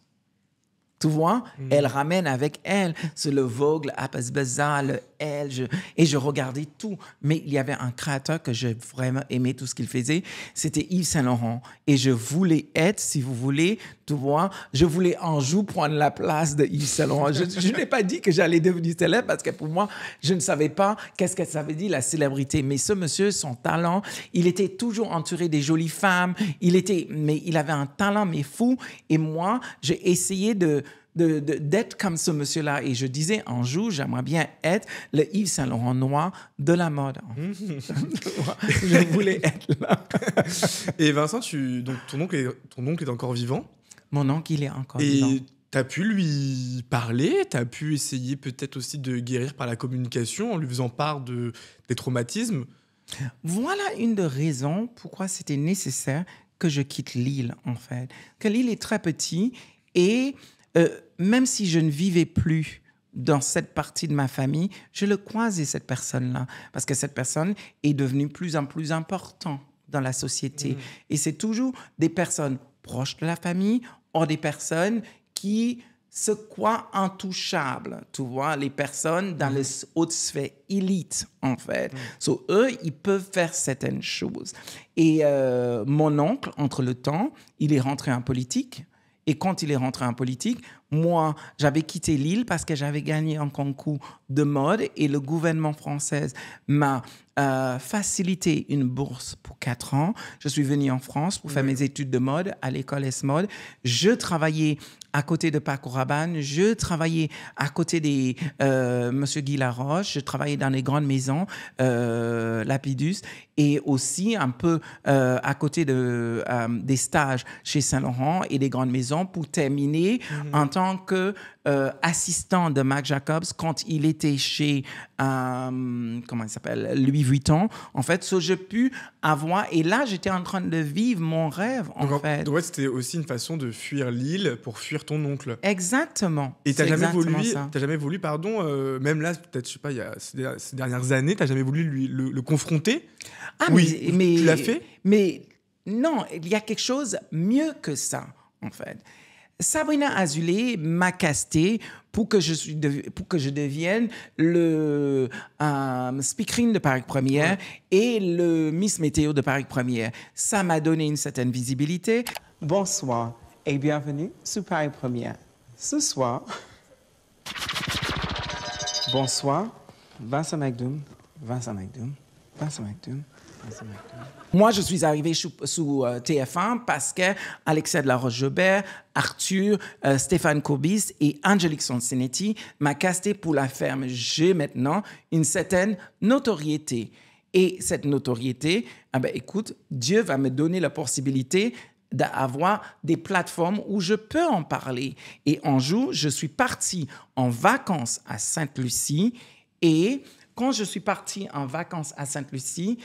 A: tu vois, elle ramène avec elle. C'est le Vogue, le Harper's Bazaar, le Elle. Et je regardais tout. Mais il y avait un créateur que j'ai vraiment aimé tout ce qu'il faisait. C'était Yves Saint-Laurent. Et je voulais être, si vous voulez, tu vois, je voulais un jour prendre la place de Yves Saint-Laurent. Je n'ai pas dit que j'allais devenir célèbre parce que pour moi, je ne savais pas qu'est-ce que ça veut dire la célébrité. Mais ce monsieur, son talent, il était toujours entouré des jolies femmes. Mais il avait un talent, mais fou. Et moi, j'ai essayé d'être comme ce monsieur-là. Et je disais, un jour, j'aimerais bien être le Yves Saint-Laurent noir de la mode. Je voulais être là.
B: Et Vincent, donc ton oncle est encore vivant?
A: Mon oncle, il est encore vivant.
B: Et tu as pu lui parler, tu as pu essayer peut-être aussi de guérir par la communication en lui faisant part des traumatismes?
A: Voilà une des raisons pourquoi c'était nécessaire que je quitte l'île, en fait. Que l'île est très petite et même si je ne vivais plus dans cette partie de ma famille, je le croisais, cette personne-là, parce que cette personne est devenue plus en plus importante dans la société. Et c'est toujours des personnes proches de la famille ou des personnes qui se croient intouchables, tu vois, les personnes dans les hautes sphères élites, en fait. So, eux, ils peuvent faire certaines choses. Et mon oncle, entre le temps, il est rentré en politique. Et quand il est rentré en politique, moi, j'avais quitté Lille parce que j'avais gagné un concours de mode et le gouvernement français m'a facilité une bourse pour 4 ans. Je suis venue en France pour faire mes études de mode à l'école S-Mode. Je travaillais à côté de Paco Rabanne, je travaillais à côté des Monsieur Guy Laroche, je travaillais dans les grandes maisons, Lapidus, et aussi un peu à côté des stages chez Saint-Laurent et des grandes maisons pour terminer en tant que assistant de Marc Jacobs quand il était chez comment il s'appelle, Louis Vuitton. En fait, ce que j'ai pu avoir, et là, j'étais en train de vivre mon rêve, en fait.
B: Donc, ouais, c'était aussi une façon de fuir Lille pour fuir ton oncle.
A: Exactement.
B: Et t'as jamais voulu, même là, peut-être, je sais pas, il y a ces dernières années, t'as jamais voulu le confronter?
A: Ah,
B: oui,
A: mais
B: tu l'as fait?
A: Mais non, il y a quelque chose mieux que ça, en fait. Sabrina Azoulay m'a casté pour que je devienne le speakerine de Paris Première et le Miss Météo de Paris Première. Ça m'a donné une certaine visibilité.
C: Bonsoir et bienvenue sur Paris Première. Ce soir, bonsoir, Vincent McDoom.
A: Moi, je suis arrivé sous TF1 parce que Alexia de la Roche-Jobert, Arthur, Stéphane Courbis et Angélique Sonsenetti m'a casté pour la ferme. J'ai maintenant une certaine notoriété. Et cette notoriété, écoute, Dieu va me donner la possibilité d'avoir des plateformes où je peux en parler. Et un jour, je suis partie en vacances à Sainte-Lucie. Et quand je suis partie en vacances à Sainte-Lucie,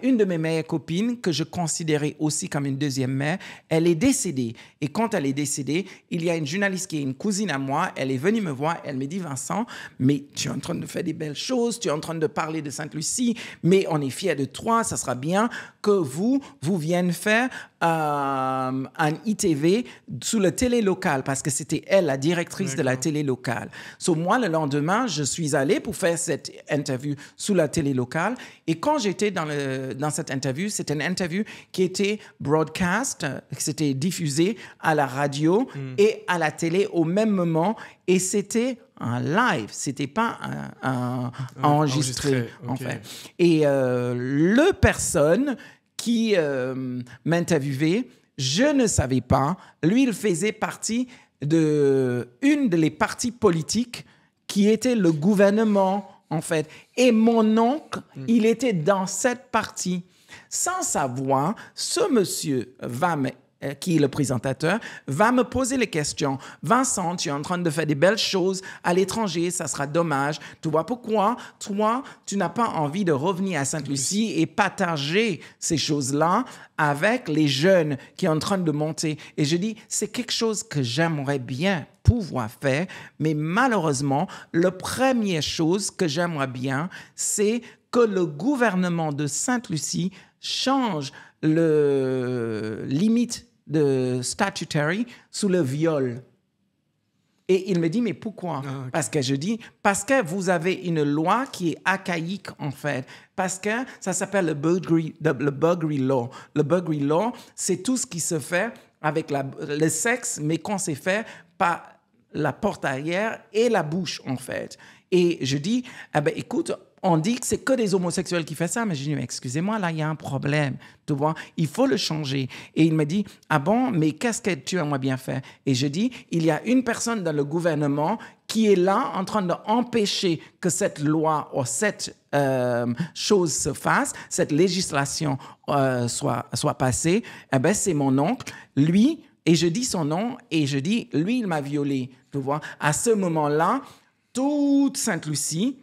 A: une de mes meilleures copines, que je considérais aussi comme une deuxième mère, elle est décédée. Et quand elle est décédée, il y a une journaliste qui est une cousine à moi, elle est venue me voir, elle me dit « Vincent, mais tu es en train de faire des belles choses, tu es en train de parler de Sainte-Lucie, mais on est fiers de toi, ça sera bien que vous vieniez faire un ITV sous le télé local, parce que c'était elle, la directrice de la télé locale. So, moi, le lendemain, je suis allée pour faire cette interview sous la télé locale. Et quand j'étais dans cette interview, c'était une interview qui était broadcast, c'était diffusé à la radio et à la télé au même moment. Et c'était un live, c'était pas un enregistré, en fait. Et le personne qui m'interviewait, je ne savais pas. Lui, il faisait partie une des partis politiques qui était le gouvernement, en fait. Et mon oncle, il était dans cette partie. Sans savoir, ce monsieur qui est le présentateur, va me poser les questions. Vincent, tu es en train de faire des belles choses à l'étranger, ça sera dommage. Tu vois pourquoi, toi, tu n'as pas envie de revenir à Sainte-Lucie et partager ces choses-là avec les jeunes qui sont en train de monter. Et je dis, c'est quelque chose que j'aimerais bien pouvoir faire, mais malheureusement, la première chose que j'aimerais bien, c'est que le gouvernement de Sainte-Lucie change le limite de statutory sous le viol. Et il me dit, mais pourquoi? Parce que je dis, parce que vous avez une loi qui est archaïque, en fait. Parce que ça s'appelle le Buggery Law. Le Buggery Law, c'est tout ce qui se fait avec le sexe, mais qu'on s'est fait par la porte arrière et la bouche, en fait. Et je dis, écoute, on dit que c'est que des homosexuels qui font ça, mais je dis, mais excusez-moi, là, il y a un problème, tu vois, il faut le changer. Et il me dit, ah bon, mais qu'est-ce que tu aimerais bien faire? Et je dis, il y a une personne dans le gouvernement qui est là en train d'empêcher que cette loi ou cette chose se fasse, cette législation soit passée. C'est mon oncle, lui, et je dis son nom, et je dis, lui, il m'a violée, tu vois. À ce moment-là, toute Sainte-Lucie,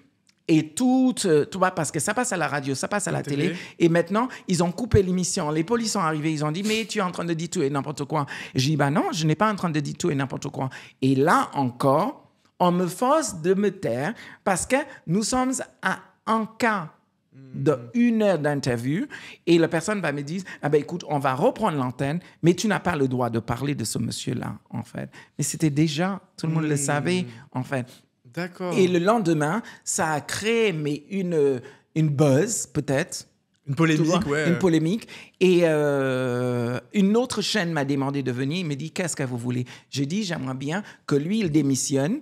A: et tout, tu vois, parce que ça passe à la radio, ça passe à la télé. Et maintenant, ils ont coupé l'émission. Les polices sont arrivés, ils ont dit, mais tu es en train de dire tout et n'importe quoi. Et je dis, non, je n'ai pas en train de dire tout et n'importe quoi. Et là encore, on me force de me taire parce que nous sommes à un cas d'1 heure d'interview et la personne va me dire, écoute, on va reprendre l'antenne, mais tu n'as pas le droit de parler de ce monsieur-là, en fait. Mais c'était déjà, tout le monde le savait, en fait.
B: D'accord.
A: Et le lendemain, ça a créé une buzz, peut-être.
B: Une
A: Tu
B: polémique,
A: vois,
B: ouais.
A: une polémique. Et une autre chaîne m'a demandé de venir. Il me dit, qu'est-ce que vous voulez? J'ai dit, j'aimerais bien que lui, il démissionne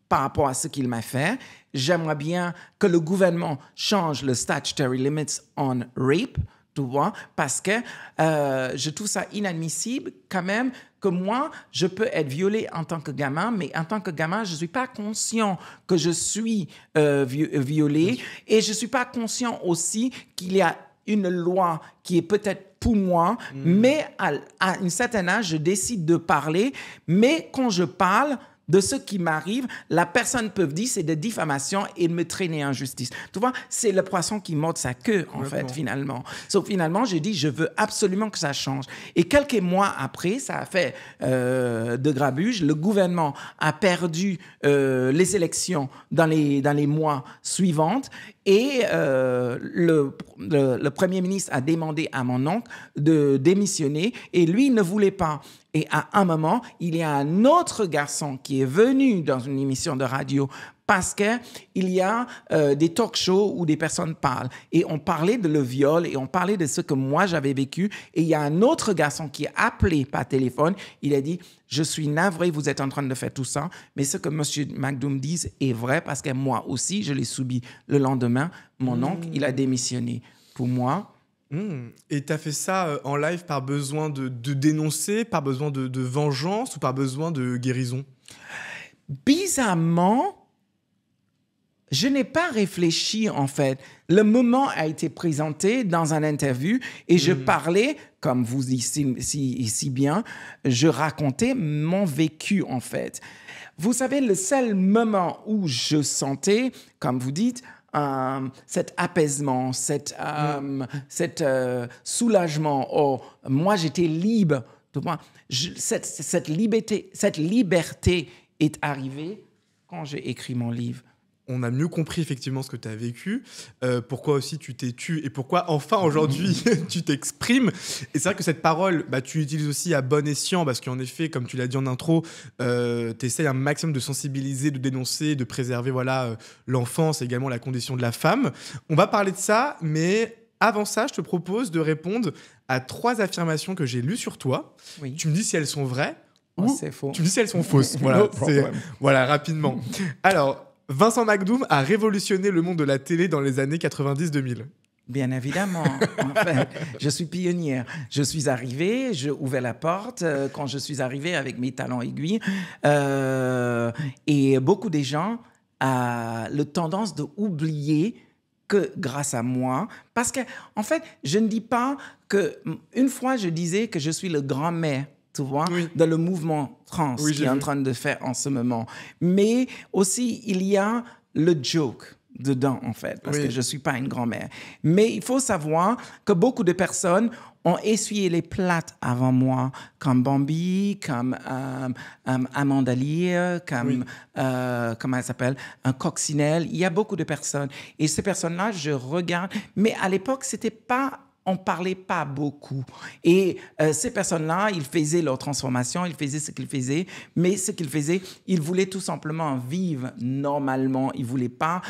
A: par rapport à ce qu'il m'a fait. J'aimerais bien que le gouvernement change le statutory limits on rape, tu vois, parce que je trouve ça inadmissible quand même que moi, je peux être violée en tant que gamin, mais en tant que gamin, je ne suis pas conscient que je suis violée et je ne suis pas conscient aussi qu'il y a une loi qui est peut-être pour moi, mais à un certain âge, je décide de parler, mais quand je parle de ce qui m'arrive, la personne peut dire c'est de diffamation et de me traîner en justice. Tu vois, c'est le poisson qui mord sa queue, en fait, finalement. Donc, finalement, j'ai dit, je veux absolument que ça change. Et quelques mois après, ça a fait de grabuge. Le gouvernement a perdu les élections dans les mois suivants. Et le premier ministre a demandé à mon oncle de démissionner et lui, il ne voulait pas. Et à un moment, il y a un autre garçon qui est venu dans une émission de radio parce qu'il y a des talk shows où des personnes parlent. Et on parlait de le viol et on parlait de ce que moi, j'avais vécu. Et il y a un autre garçon qui a appelé par téléphone. Il a dit, je suis navré, vous êtes en train de faire tout ça. Mais ce que M. McDoom dit est vrai parce que moi aussi, je l'ai subi. Le lendemain, mon oncle, il a démissionné. Pour moi...
B: Et tu as fait ça en live par besoin de dénoncer, par besoin de vengeance ou par besoin de guérison?
A: Bizarrement, je n'ai pas réfléchi, en fait. Le moment a été présenté dans une interview et je parlais, comme vous dites si bien, je racontais mon vécu, en fait. Vous savez, le seul moment où je sentais, comme vous dites, cet apaisement, cet soulagement. Oh, moi, j'étais libre. Cette liberté est arrivée quand j'ai écrit mon livre.
B: On a mieux compris effectivement ce que tu as vécu, pourquoi aussi tu t'es tu et pourquoi enfin aujourd'hui tu t'exprimes. Et c'est vrai que cette parole, tu l'utilises aussi à bon escient parce qu'en effet, comme tu l'as dit en intro, tu essaies un maximum de sensibiliser, de dénoncer, de préserver l'enfance et également la condition de la femme. On va parler de ça, mais avant ça, je te propose de répondre à 3 affirmations que j'ai lues sur toi.
A: Oui.
B: Tu me dis si elles sont vraies ou
A: c'est faux.
B: tu me dis si elles sont fausses. Voilà, rapidement. Alors, Vincent McDoom a révolutionné le monde de la télé dans les années 90-2000.
A: Bien évidemment. En fait, je suis pionnière. Je suis arrivée, j'ai ouvert la porte quand je suis arrivée avec mes talons aiguilles. Et beaucoup de gens ont la tendance d'oublier que grâce à moi, parce que en fait, je ne dis pas que une fois je disais que je suis le grand-mère, tu vois, dans le mouvement trans qui est en train de faire en ce moment. Mais aussi, il y a le joke dedans, en fait, parce que je ne suis pas une grand-mère. Mais il faut savoir que beaucoup de personnes ont essuyé les plates avant moi, comme Bambi, comme Amanda Lear, comme, comment elle s'appelle, un Coccinelle. Il y a beaucoup de personnes. Et ces personnes-là, je regarde. Mais à l'époque, c'était pas... On parlait pas beaucoup. Et ces personnes-là, ils faisaient leur transformation, ils faisaient ce qu'ils faisaient, mais ce qu'ils faisaient, ils voulaient tout simplement vivre normalement. Ils voulaient pas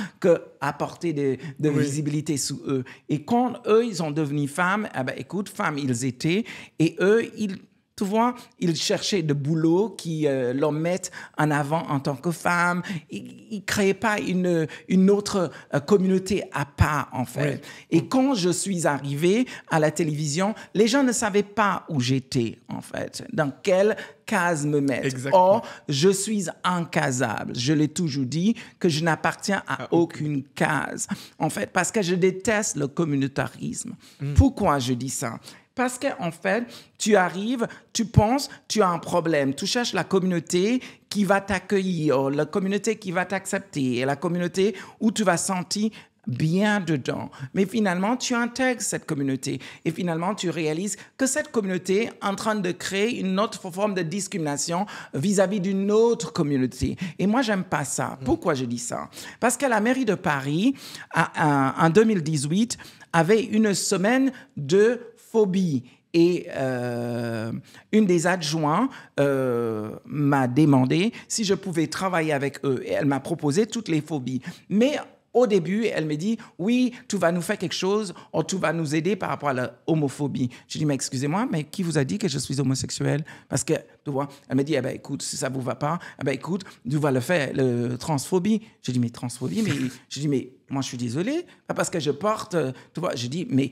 A: apporter de visibilité sous eux. Et quand eux, ils sont devenus femmes, écoute, femmes, ils étaient, et eux, tu vois, ils cherchaient de boulot qui leur mettent en avant en tant que femmes. Ils ne créaient pas une autre communauté à part, en fait. Et quand je suis arrivée à la télévision, les gens ne savaient pas où j'étais, en fait, dans quelle case me mettre.
B: Exactement.
A: Or, je suis incasable. Je l'ai toujours dit que je n'appartiens à aucune case, en fait, parce que je déteste le communautarisme. Pourquoi je dis ça? Parce qu'en fait, tu arrives, tu penses, tu as un problème. Tu cherches la communauté qui va t'accueillir, la communauté qui va t'accepter, et la communauté où tu vas sentir bien dedans. Mais finalement, tu intègres cette communauté. Et finalement, tu réalises que cette communauté est en train de créer une autre forme de discrimination vis-à-vis d'une autre communauté. Et moi, j'aime pas ça. Pourquoi je dis ça? Parce que la mairie de Paris, en 2018, avait une semaine de phobie. Et une des adjoints m'a demandé si je pouvais travailler avec eux. Et elle m'a proposé toutes les phobies. Mais au début, elle me dit, oui, tu vas nous faire quelque chose ou tu vas nous aider par rapport à l'homophobie. Je dis, mais excusez-moi, mais qui vous a dit que je suis homosexuelle? Parce que, tu vois, elle me dit, écoute, si ça ne vous va pas, écoute, tu vas le faire, le transphobie. Je dis, mais transphobie, mais je dis, mais moi, je suis désolée, pas parce que je porte, tu vois, je dis, mais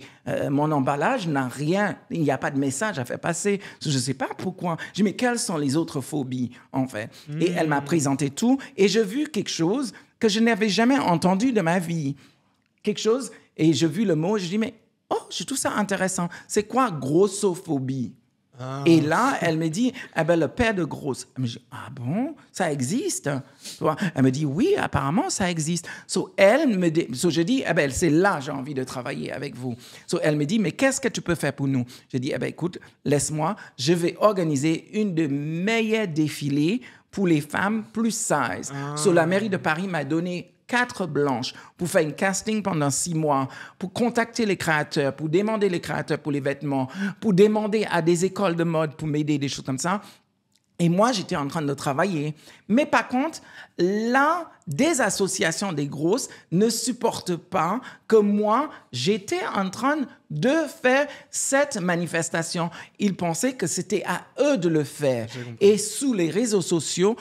A: mon emballage n'a rien, il n'y a pas de message à faire passer. Je ne sais pas pourquoi. Je dis, mais quelles sont les autres phobies, en fait? Et elle m'a présenté tout, et j'ai vu quelque chose que je n'avais jamais entendu de ma vie. Quelque chose, et j'ai vu le mot, je dis, mais, je trouve ça intéressant. C'est quoi grossophobie? Et là, elle me dit, le père de grosse. Je me dis, ah bon, ça existe? Tu vois? Elle me dit, oui, apparemment, ça existe. Je dis, c'est là, j'ai envie de travailler avec vous. Elle me dit, mais qu'est-ce que tu peux faire pour nous? Je dis, écoute, laisse-moi, je vais organiser une des meilleures défilés pour les femmes plus size. La mairie de Paris m'a donné 4 blanches pour faire un casting pendant 6 mois, pour contacter les créateurs, pour demander les créateurs pour les vêtements, pour demander à des écoles de mode pour m'aider, des choses comme ça. Et moi, j'étais en train de travailler. Mais par contre, là, des associations des grosses ne supportent pas que moi, j'étais en train de faire cette manifestation. Ils pensaient que c'était à eux de le faire. Et sous les réseaux sociaux,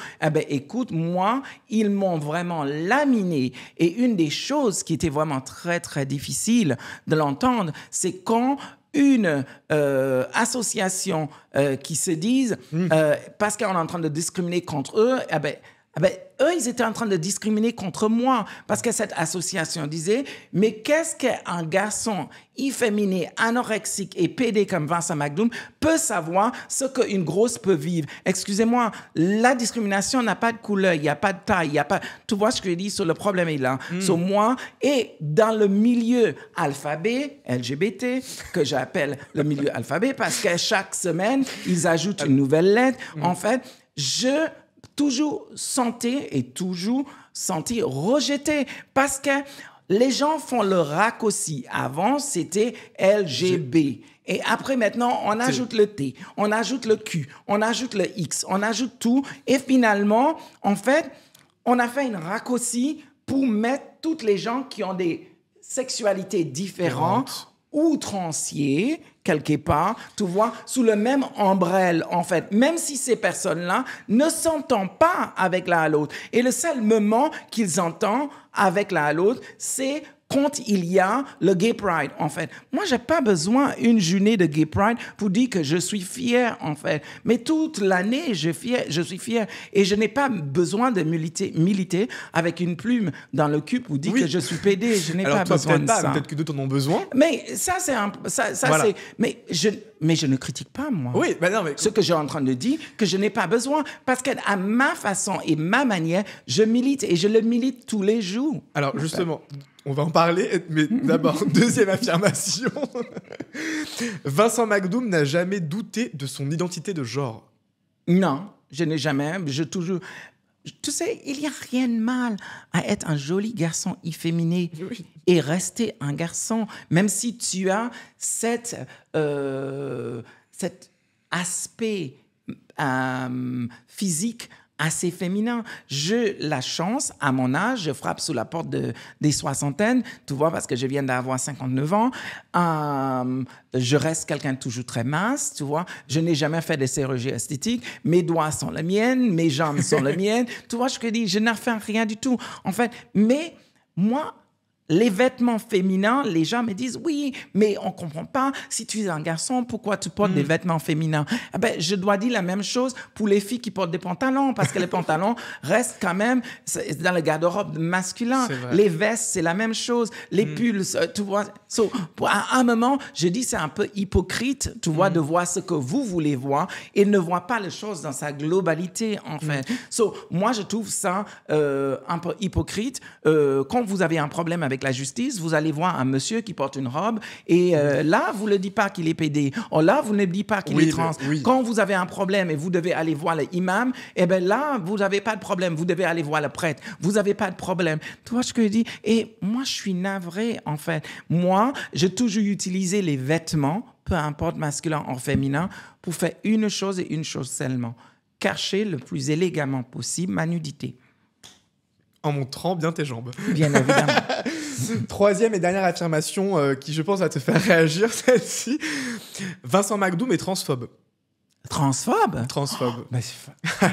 A: écoute, moi, ils m'ont vraiment laminé. Et une des choses qui était vraiment très, très difficile de l'entendre, c'est quand une association qui se disent, parce qu'on est en train de discriminer contre eux, eux, ils étaient en train de discriminer contre moi parce que cette association disait, mais qu'est-ce qu'un garçon efféminé, anorexique et pédé comme Vincent McDoom peut savoir ce qu'une grosse peut vivre? Excusez-moi, la discrimination n'a pas de couleur, il n'y a pas de taille, il n'y a pas... Tu vois ce que je dis? Le problème est là. Moi, et dans le milieu alphabet, LGBT, que j'appelle le milieu alphabet parce que chaque semaine, ils ajoutent une nouvelle lettre. En fait, je toujours senti rejeté parce que les gens font le raccourci. Avant, c'était LGB. Et après, maintenant, on ajoute le T, on ajoute le Q, on ajoute le X, on ajoute tout. Et finalement, en fait, on a fait un raccourci pour mettre toutes les gens qui ont des sexualités différentes, outranciers, quelque part, tu vois, sous le même ombrelle, en fait, même si ces personnes-là ne s'entendent pas avec l'un à l'autre. Et le seul moment qu'ils entendent avec l'un à l'autre, c'est quand il y a le Gay Pride, en fait. Moi, j'ai pas besoin d'une journée de Gay Pride pour dire que je suis fière, en fait. Mais toute l'année, je suis fière. Et je n'ai pas besoin de militer avec une plume dans le cul pour dire que je suis pédé. Je n'ai pas besoin de ça.
B: Peut-être que d'autres en ont besoin.
A: Mais ça, c'est voilà. Mais je ne critique pas, moi.
B: Oui, non, mais...
A: Ce que j'ai en train de dire, que je n'ai pas besoin. Parce qu'à ma façon et ma manière, je milite et je le milite tous les jours.
B: Alors, justement... On va en parler, mais d'abord, deuxième affirmation. Vincent McDoom n'a jamais douté de son identité de genre.
A: Non, je n'ai jamais. Tu sais, il n'y a rien de mal à être un joli garçon efféminé et rester un garçon, même si tu as cet aspect physique assez féminin. J'ai la chance, à mon âge, je frappe sous la porte des soixantaines, tu vois, parce que je viens d'avoir 59 ans. Je reste quelqu'un de toujours très mince, tu vois. Je n'ai jamais fait de chirurgie esthétique. Mes doigts sont les miennes, mes jambes sont les miennes. Tu vois ce que je dis? Je n'ai fait rien du tout, en fait. Mais moi, les vêtements féminins, les gens me disent, oui, mais on ne comprend pas. Si tu es un garçon, pourquoi tu portes des vêtements féminins? Je dois dire la même chose pour les filles qui portent des pantalons, parce que les pantalons restent quand même dans le garde-robe masculin. Les vestes, c'est la même chose. Les pulls, tu vois. À un moment, je dis, c'est un peu hypocrite, tu vois, de voir ce que vous voulez voir et ne voir pas les choses dans sa globalité, en fait. Moi, je trouve ça un peu hypocrite. Quand vous avez un problème avec la justice, vous allez voir un monsieur qui porte une robe et là, vous ne dites pas qu'il est pédé. Ou là, vous ne dites pas qu'il est trans. Quand vous avez un problème et vous devez aller voir l'imam, eh bien là, vous n'avez pas de problème. Vous devez aller voir le prêtre. Vous n'avez pas de problème. Tu vois ce que je dis? Et moi, je suis navrée, en fait. Moi, j'ai toujours utilisé les vêtements, peu importe masculin ou féminin, pour faire une chose et une chose seulement. Cacher le plus élégamment possible ma nudité.
B: En montrant bien tes jambes.
A: Bien évidemment.
B: Troisième et dernière affirmation qui, je pense, va te faire réagir, celle-ci. Vincent McDoom est transphobe.
A: Transphobe?
B: Transphobe.
A: Ben,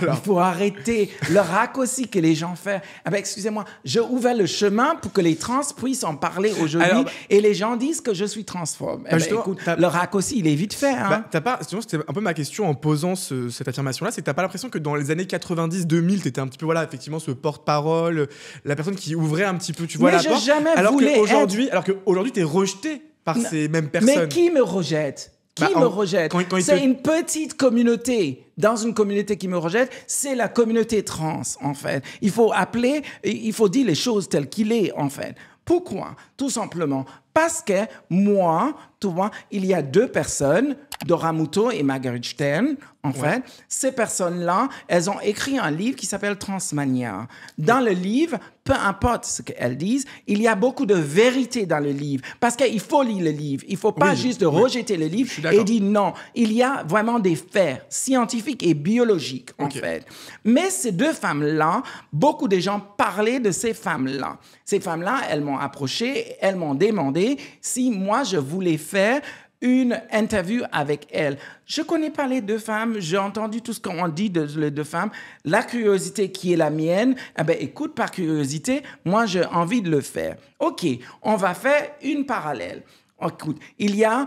A: il faut arrêter le raccourci que les gens font. Ah ben, excusez-moi, j'ai ouvert le chemin pour que les trans puissent en parler aujourd'hui et les gens disent que je suis transphobe. Eh ben, écoute, le raccourci, il est vite fait. Hein?
B: T'as pas, c'était un peu ma question en posant cette affirmation-là, c'est que t'as pas l'impression que dans les années 90-2000, t'étais un petit peu, voilà, effectivement, ce porte-parole, la personne qui ouvrait un petit peu, tu vois,
A: mais
B: la porte.
A: Jamais
B: alors qu'aujourd'hui, t'es rejeté par ces mêmes personnes.
A: Mais qui me rejette? Qui me rejette? C'est une petite communauté. Dans une communauté qui me rejette, c'est la communauté trans, en fait. Il faut appeler, il faut dire les choses telles qu'il est, en fait. Pourquoi? Tout simplement parce que moi, tu vois, il y a deux personnes, Dora Muto et Marguerite Stern, en fait. Ces personnes-là, elles ont écrit un livre qui s'appelle Transmania. Dans le livre, peu importe ce qu'elles disent, il y a beaucoup de vérité dans le livre. Parce qu'il faut lire le livre. Il ne faut pas juste rejeter le livre et dire non. Il y a vraiment des faits scientifiques et biologiques, en fait. Mais ces deux femmes-là, beaucoup de gens parlaient de ces femmes-là. Ces femmes-là, elles m'ont approché, elles m'ont demandé si moi, je voulais faire une interview avec elles. Je connais pas les deux femmes, j'ai entendu tout ce qu'on dit de les deux femmes. La curiosité qui est la mienne, eh ben, écoute, par curiosité, moi, j'ai envie de le faire. OK, on va faire une parallèle. Écoute, il y a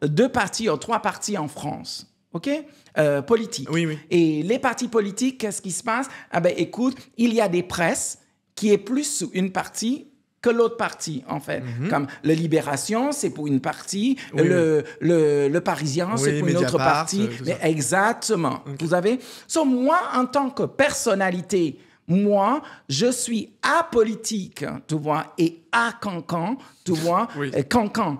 A: deux partis ou trois partis en France, OK? Politiques.
B: Oui.
A: Et les partis politiques, qu'est-ce qui se passe? Ah ben, écoute, il y a des presses qui est plus sous une partie que l'autre partie, en fait. Comme le Libération, c'est pour une partie, le Parisien, c'est pour une autre partie. Exactement. Vous avez... moi, en tant que personnalité, moi, je suis apolitique, tu vois, et cancan, tu vois, cancan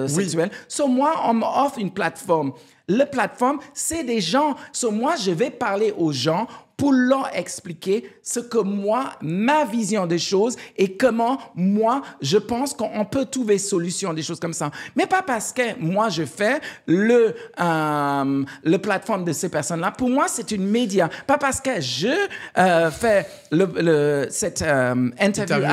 A: sexuel. Moi, on m'offre une plateforme. La plateforme, c'est des gens. Moi, je vais parler aux gens pour leur expliquer ce que moi, ma vision des choses et comment moi, je pense qu'on peut trouver solution des choses comme ça. Mais pas parce que moi, je fais le plateforme de ces personnes-là. Pour moi, c'est une média. Pas parce que je fais cette interview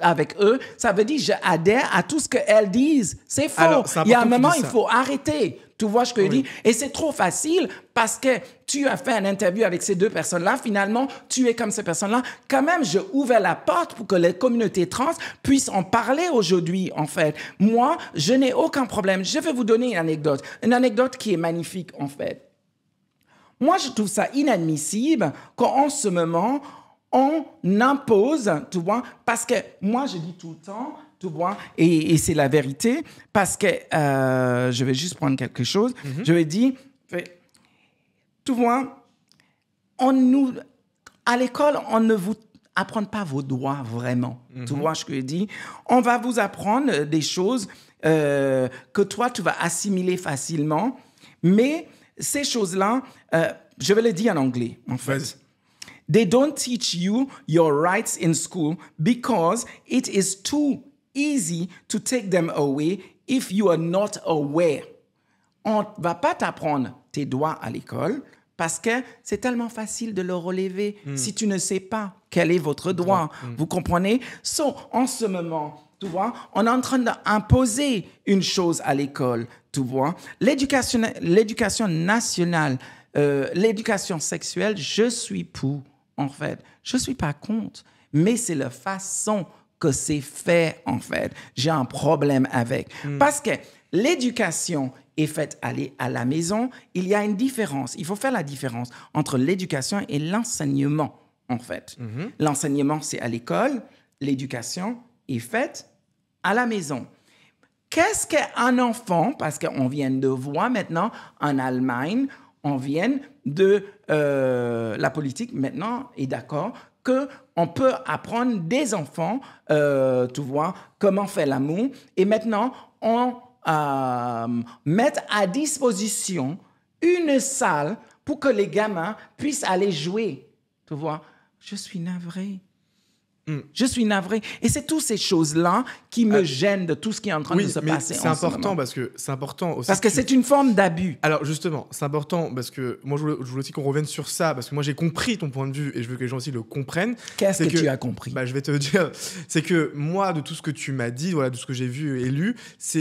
A: avec eux. Ça veut dire que j'adhère à tout ce qu'elles disent. C'est faux. Alors, il y a un moment, il faut arrêter. Tu vois ce que je dis? Et c'est trop facile parce que tu as fait une interview avec ces deux personnes-là. Finalement, tu es comme ces personnes-là. Quand même, je ouvre la porte pour que les communautés trans puissent en parler aujourd'hui, en fait. Moi, je n'ai aucun problème. Je vais vous donner une anecdote. Une anecdote qui est magnifique, en fait. Moi, je trouve ça inadmissible qu'en ce moment, on impose, tu vois, parce que moi, je dis tout le temps, tu vois, et c'est la vérité, parce que je vais juste prendre quelque chose. Je vais dire, tu vois, à l'école, on ne vous apprend pas vos droits vraiment. Tu vois ce que je dis? On va vous apprendre des choses que toi, tu vas assimiler facilement, mais ces choses-là, je vais le dire en anglais, en fait. They don't teach you your rights in school because it is too easy to take them away if you are not aware. On ne va pas t'apprendre tes droits à l'école parce que c'est tellement facile de le relever si tu ne sais pas quel est votre droit. Vous comprenez? En ce moment, tu vois, on est en train d'imposer une chose à l'école, tu vois. L'éducation nationale, l'éducation sexuelle, je suis pour, en fait. Je ne suis pas contre, mais c'est la façon que c'est fait, en fait. J'ai un problème avec. Parce que l'éducation est faite à la maison, il y a une différence. Il faut faire la différence entre l'éducation et l'enseignement, en fait. L'enseignement, c'est à l'école. L'éducation est faite à la maison. Qu'est-ce qu'un enfant, parce qu'on vient de voir maintenant en Allemagne, on vient de la politique maintenant est d'accord qu'on peut apprendre des enfants, tu vois, comment faire l'amour. Et maintenant, on met à disposition une salle pour que les gamins puissent aller jouer. Tu vois, je suis navrée. Je suis navré. Et c'est toutes ces choses-là qui me gênent de tout ce qui est en train de se passer
B: c'est
A: en ce
B: important
A: moment.
B: parce que c'est important aussi.
A: Parce que c'est une forme d'abus.
B: Alors justement, c'est important parce que moi je voulais aussi qu'on revienne sur ça parce que moi j'ai compris ton point de vue et je veux que les gens aussi le comprennent.
A: Qu'est-ce que tu as compris?
B: Je vais te dire, c'est que moi de tout ce que tu m'as dit, voilà, de ce que j'ai vu et lu,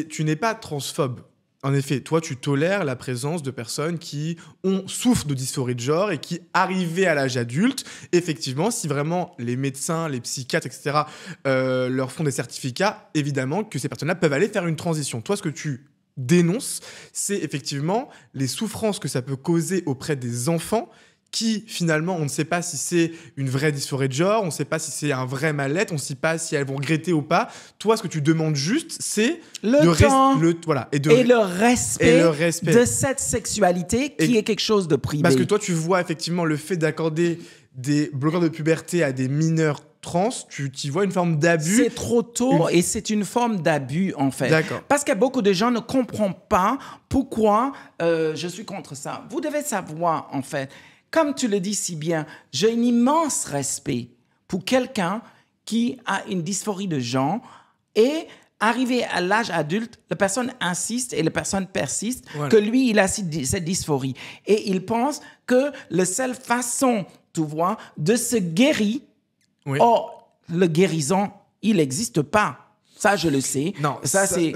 B: tu n'es pas transphobe. En effet, toi, tu tolères la présence de personnes qui souffrent de dysphorie de genre et qui, arrivées à l'âge adulte, effectivement, si vraiment les médecins, les psychiatres, etc., leur font des certificats, évidemment que ces personnes-là peuvent aller faire une transition. Toi, ce que tu dénonces, c'est effectivement les souffrances que ça peut causer auprès des enfants qui, finalement, on ne sait pas si c'est une vraie dysphorie de genre, on ne sait pas si c'est un vrai mal-être, on ne sait pas si elles vont regretter ou pas. Toi, ce que tu demandes juste, c'est
A: le temps
B: et
A: le respect de cette sexualité qui est quelque chose de privé.
B: Parce que toi, tu vois effectivement le fait d'accorder des bloqueurs de puberté à des mineurs trans, tu y vois une forme d'abus.
A: C'est trop tôt et c'est une forme d'abus, en fait.
B: D'accord.
A: Parce que beaucoup de gens ne comprennent pas pourquoi je suis contre ça. Vous devez savoir, en fait, comme tu le dis si bien, j'ai un immense respect pour quelqu'un qui a une dysphorie de genre et arrivé à l'âge adulte, la personne insiste et la personne persiste que lui, il a cette dysphorie. Et il pense que la seule façon, tu vois, de se guérir, le guérison, il n'existe pas. Ça, je le sais.
B: Non,
A: ça, c'est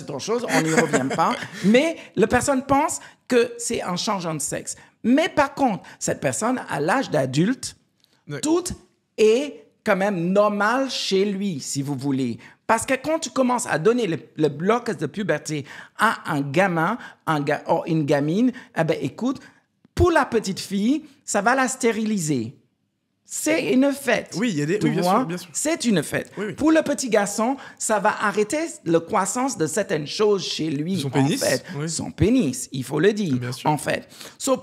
A: autre chose. On n'y revient pas. Mais la personne pense que c'est en changeant de sexe. Mais par contre, cette personne, à l'âge d'adulte, tout est quand même normal chez lui, si vous voulez. Parce que quand tu commences à donner le blocage de puberté à un gamin ou une gamine, eh ben, écoute, pour la petite fille, ça va la stériliser. C'est une fête.
B: Oui, il y a des... bien sûr.
A: C'est une fête.
B: Oui.
A: Pour le petit garçon, ça va arrêter la croissance de certaines choses chez lui.
B: Son pénis.
A: En fait.
B: Oui.
A: Son pénis, il faut le dire.
B: Bien sûr.
A: En fait.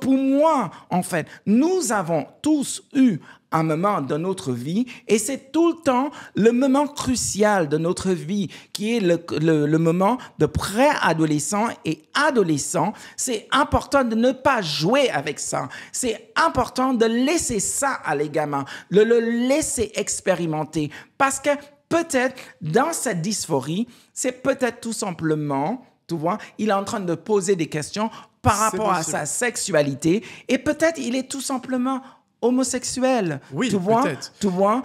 A: Pour moi, en fait, nous avons tous eu un moment de notre vie et c'est tout le temps le moment crucial de notre vie qui est le moment de préadolescent et adolescent. C'est important de ne pas jouer avec ça. C'est important de laisser ça à les gamins, de le laisser expérimenter parce que peut-être dans cette dysphorie, c'est peut-être tout simplement, tu vois, il est en train de poser des questions par rapport à sa sexualité et peut-être il est tout simplement homosexuel.
B: Oui,
A: tu vois?
B: peut-être.
A: Tu vois?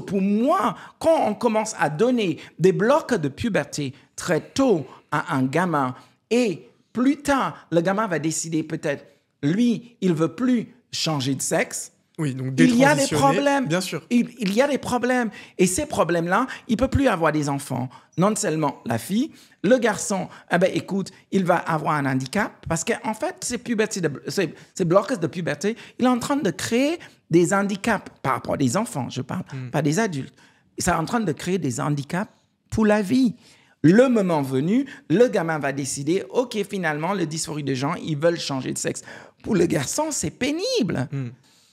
A: Pour moi, quand on commence à donner des blocs de puberté très tôt à un gamin et plus tard, le gamin va décider peut-être, lui, il veut plus changer de sexe.
B: Oui, donc
A: il y a des problèmes.
B: Bien sûr.
A: Il y a des problèmes. Et ces problèmes-là, il ne peut plus avoir des enfants. Non seulement la fille, le garçon, eh ben, écoute, il va avoir un handicap parce qu'en fait, ces blocages de puberté, il est en train de créer des handicaps par rapport à des enfants, je parle, pas des adultes. C'est en train de créer des handicaps pour la vie. Le moment venu, le gamin va décider, OK, finalement, le dysphorie de genre, ils veulent changer de sexe. Pour le garçon, c'est pénible.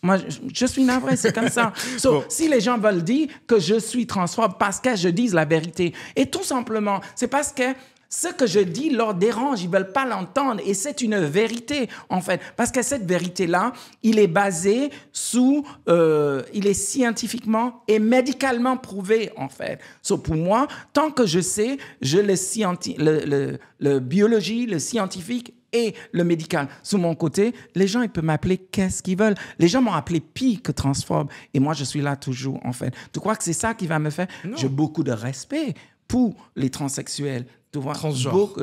A: Moi, je suis navré, c'est comme ça. Si les gens veulent dire que je suis transphobe parce que je dis la vérité, et tout simplement, c'est parce que ce que je dis leur dérange, ils ne veulent pas l'entendre, et c'est une vérité, en fait. Parce que cette vérité-là, il est basé il est scientifiquement et médicalement prouvé, en fait. Pour moi, tant que je sais, le biologie, le scientifique, et le médical. Sur mon côté, les gens, ils peuvent m'appeler qu'est-ce qu'ils veulent. Les gens m'ont appelé pire que transphobe. Et moi, je suis là toujours, en fait. Tu crois que c'est ça qui va me faire?
B: Non.
A: J'ai beaucoup de respect pour les transsexuels. Tu vois?
B: Transgenres.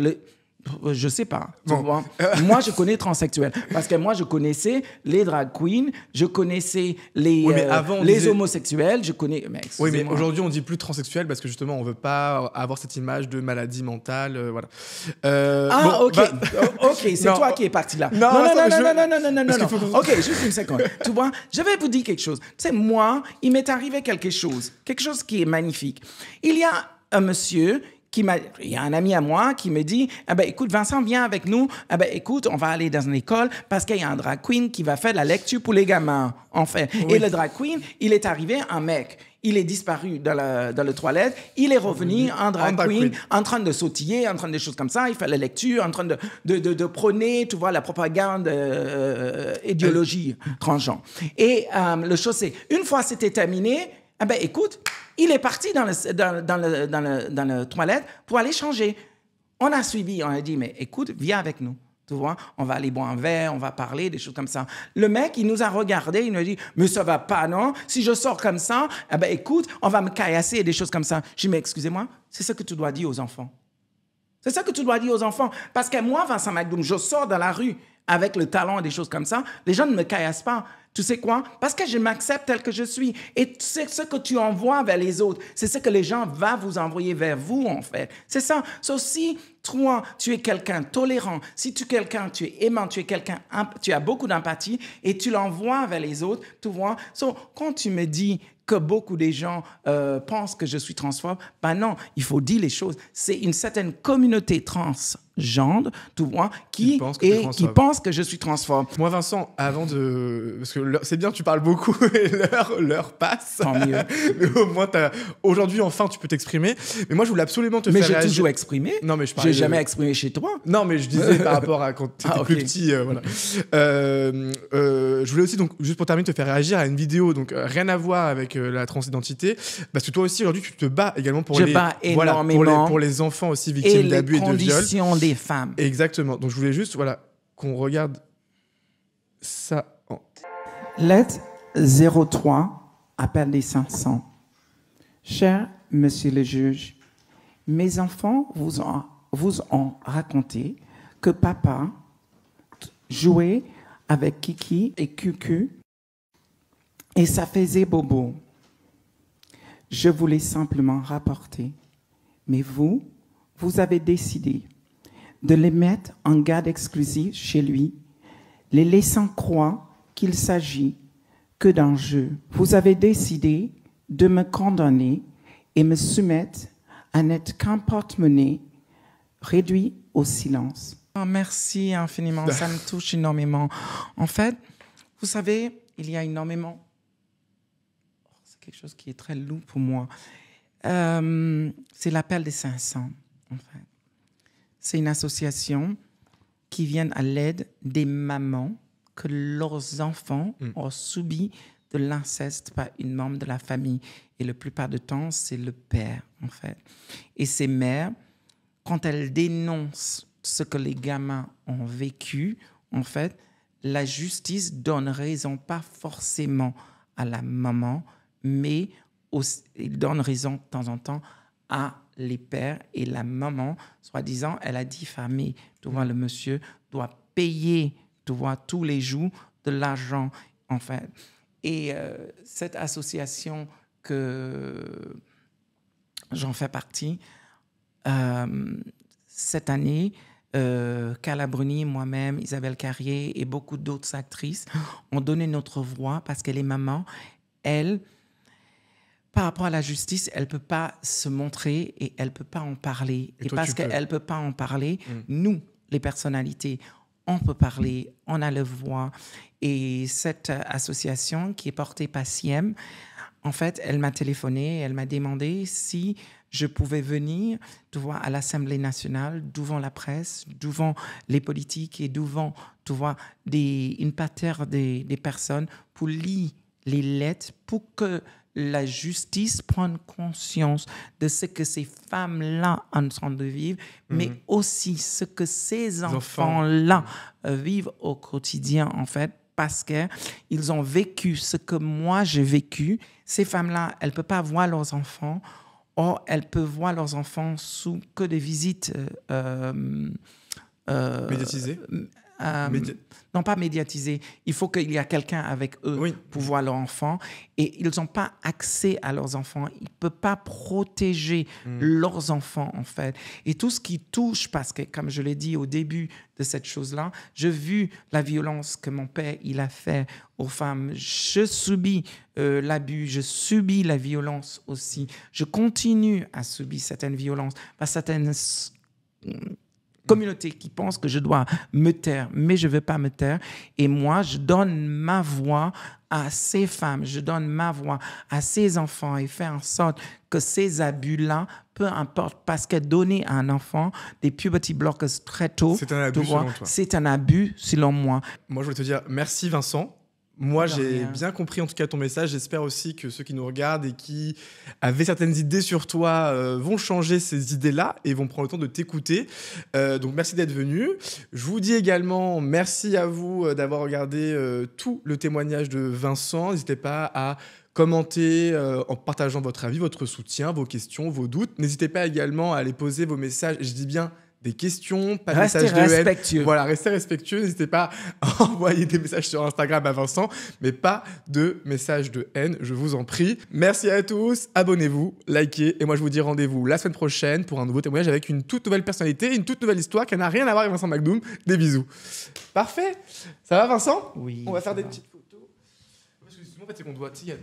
A: Je sais pas. Tu vois? Moi, je connais transsexuels. Parce que moi, je connaissais les drag queens, je connaissais les homosexuels, je connais...
B: Mais aujourd'hui, on dit plus transsexuel parce que justement, on veut pas avoir cette image de maladie mentale, voilà.
A: OK, c'est toi qui es parti là. Non. OK, juste une seconde. Tu vois, je vais vous dire quelque chose. Tu sais, moi, il m'est arrivé quelque chose qui est magnifique. Il y a un monsieur... il y a un ami à moi qui me dit écoute, Vincent, viens avec nous. Écoute, on va aller dans une école parce qu'il y a un drag queen qui va faire la lecture pour les gamins, en fait. Oui. Et le drag queen, il est arrivé, un mec. Il est disparu dans la toilette. Il est revenu en drag queen, en train de sautiller, en train de choses comme ça. Il fait la lecture, en train de prôner, tu vois, la propagande idéologie transgenre. Et le chose, c'est, une fois c'était terminé, Eh ben, écoute, il est parti dans le toilette pour aller changer. On a suivi, on a dit, mais écoute, viens avec nous. Tu vois, on va aller boire un verre, on va parler, des choses comme ça. Le mec, il nous a regardé, il nous a dit, mais ça va pas, non? Si je sors comme ça, eh ben, écoute, on va me caillasser et des choses comme ça. Je dis, mais excusez-moi, c'est ce que tu dois dire aux enfants. C'est ça que tu dois dire aux enfants. Parce que moi, Vincent McDoom, je sors dans la rue avec le talent et des choses comme ça, les gens ne me caillassent pas. Tu sais quoi? Parce que je m'accepte tel que je suis. Et c'est ce que tu envoies vers les autres. C'est ce que les gens vont vous envoyer vers vous, en fait. C'est ça. So, si toi, tu es quelqu'un tolérant, si tu es quelqu'un, tu es aimant, tu es quelqu'un, tu as beaucoup d'empathie et tu l'envoies vers les autres, tu vois. So, quand tu me dis que beaucoup de gens pensent que je suis transphobe, ben non, il faut dire les choses. C'est une certaine communauté transgenre, tu vois, qui pense que je suis transphobe.
B: Moi, Vincent, avant de... Parce que c'est bien, tu parles beaucoup et l'heure passe.
A: Tant mieux.
B: Mais au moins, aujourd'hui, enfin, tu peux t'exprimer. Mais moi, je voulais absolument te faire réagir.
A: Mais j'ai toujours exprimé.
B: Non, mais je parlais...
A: J'ai jamais exprimé chez toi.
B: Non, mais je disais par rapport à quand tu étais plus petit. Voilà. Je voulais aussi, donc, juste pour terminer, te faire réagir à une vidéo, donc rien à voir avec la transidentité. Parce que toi aussi, aujourd'hui, tu te bats également pour pour les enfants aussi victimes d'abus et de viols.
A: Et les conditions des femmes.
B: Exactement. Donc, je voulais juste qu'on regarde ça.
C: Lettre 03, appel des 500. Cher monsieur le juge, mes enfants vous ont raconté que papa jouait avec Kiki et Cucu et ça faisait bobo. Je voulais simplement rapporter, mais vous avez décidé de les mettre en garde exclusive chez lui, les laissant croire qu'il s'agit que d'un jeu. Vous avez décidé de me condamner et me soumettre à n'être qu'un porte-monnaie réduit au silence.
A: Oh, merci infiniment, ça me touche énormément. En fait, vous savez, il y a énormément... C'est quelque chose qui est très lourd pour moi. C'est l'appel des 500, en fait. C'est une association qui vient à l'aide des mamans que leurs enfants ont subi de l'inceste par une membre de la famille. Et la plupart du temps, c'est le père, en fait. Et ces mères, quand elles dénoncent ce que les gamins ont vécu, en fait, la justice donne raison, pas forcément à la maman, mais aussi, il donne raison de temps en temps à les pères. Et la maman, soi-disant, elle a diffamé. Tu vois, le monsieur doit payer, tu vois, tous les jours de l'argent, en fait. Et cette association que j'en fais partie, cette année, Carla Bruni, moi-même, Isabelle Carrier et beaucoup d'autres actrices ont donné notre voix parce que les mamans, elles, par rapport à la justice, elle ne peut pas se montrer et elle ne peut pas en parler. Et parce qu'elle ne peut pas en parler, nous, les personnalités, on peut parler, on a le voix. Et cette association qui est portée par Siem, en fait, elle m'a téléphoné, elle m'a demandé si je pouvais venir, tu vois, à l'Assemblée nationale, devant la presse, devant les politiques et devant, tu vois, une parterre des personnes pour lire les lettres, pour que la justice prenne conscience de ce que ces femmes-là sont en train de vivre, mais aussi ce que ces enfants-là vivent au quotidien, en fait, parce qu'ils ont vécu ce que moi j'ai vécu. Ces femmes-là, elles ne peuvent pas voir leurs enfants, or elles peuvent voir leurs enfants sous que des visites
B: médiatisées.
A: Non, pas médiatisées. Il faut qu'il y ait quelqu'un avec eux pour voir leur enfant. Et ils n'ont pas accès à leurs enfants. Ils ne peuvent pas protéger leurs enfants, en fait. Et tout ce qui touche, parce que, comme je l'ai dit au début de cette chose-là, j'ai vu la violence que mon père il a fait aux femmes. Je subis l'abus, je subis la violence aussi. Je continue à subir certaines violences par certaines communauté qui pense que je dois me taire, mais je ne veux pas me taire. Et moi, je donne ma voix à ces femmes, je donne ma voix à ces enfants et fais en sorte que ces abus-là, peu importe, parce que donner à un enfant des puberty blockers très tôt,
B: c'est un abus selon toi.
A: C'est un abus selon moi.
B: Moi, je voulais te dire merci Vincent Moi,
A: De
B: j'ai
A: rien.
B: bien compris en tout cas ton message. J'espère aussi que ceux qui nous regardent et qui avaient certaines idées sur toi vont changer ces idées-là et vont prendre le temps de t'écouter. Donc, merci d'être venu. Je vous dis également merci à vous d'avoir regardé tout le témoignage de Vincent. N'hésitez pas à commenter en partageant votre avis, votre soutien, vos questions, vos doutes. N'hésitez pas également à aller poser vos messages. Je dis bien des questions, pas de
A: Restez
B: messages de haine.
A: respectueux.
B: Voilà, restez respectueux. N'hésitez pas à envoyer des messages sur Instagram à Vincent, mais pas de messages de haine, je vous en prie. Merci à tous, abonnez-vous, likez, et moi je vous dis rendez-vous la semaine prochaine pour un nouveau témoignage avec une toute nouvelle personnalité, une toute nouvelle histoire qui n'a rien à voir avec Vincent McDoom. Des bisous. Parfait. Ça va Vincent?
A: Oui.
B: On va faire
A: ça
B: des
A: va.
B: petites photos. Parce que sinon, en fait, c'est qu'on doit... Il y a des...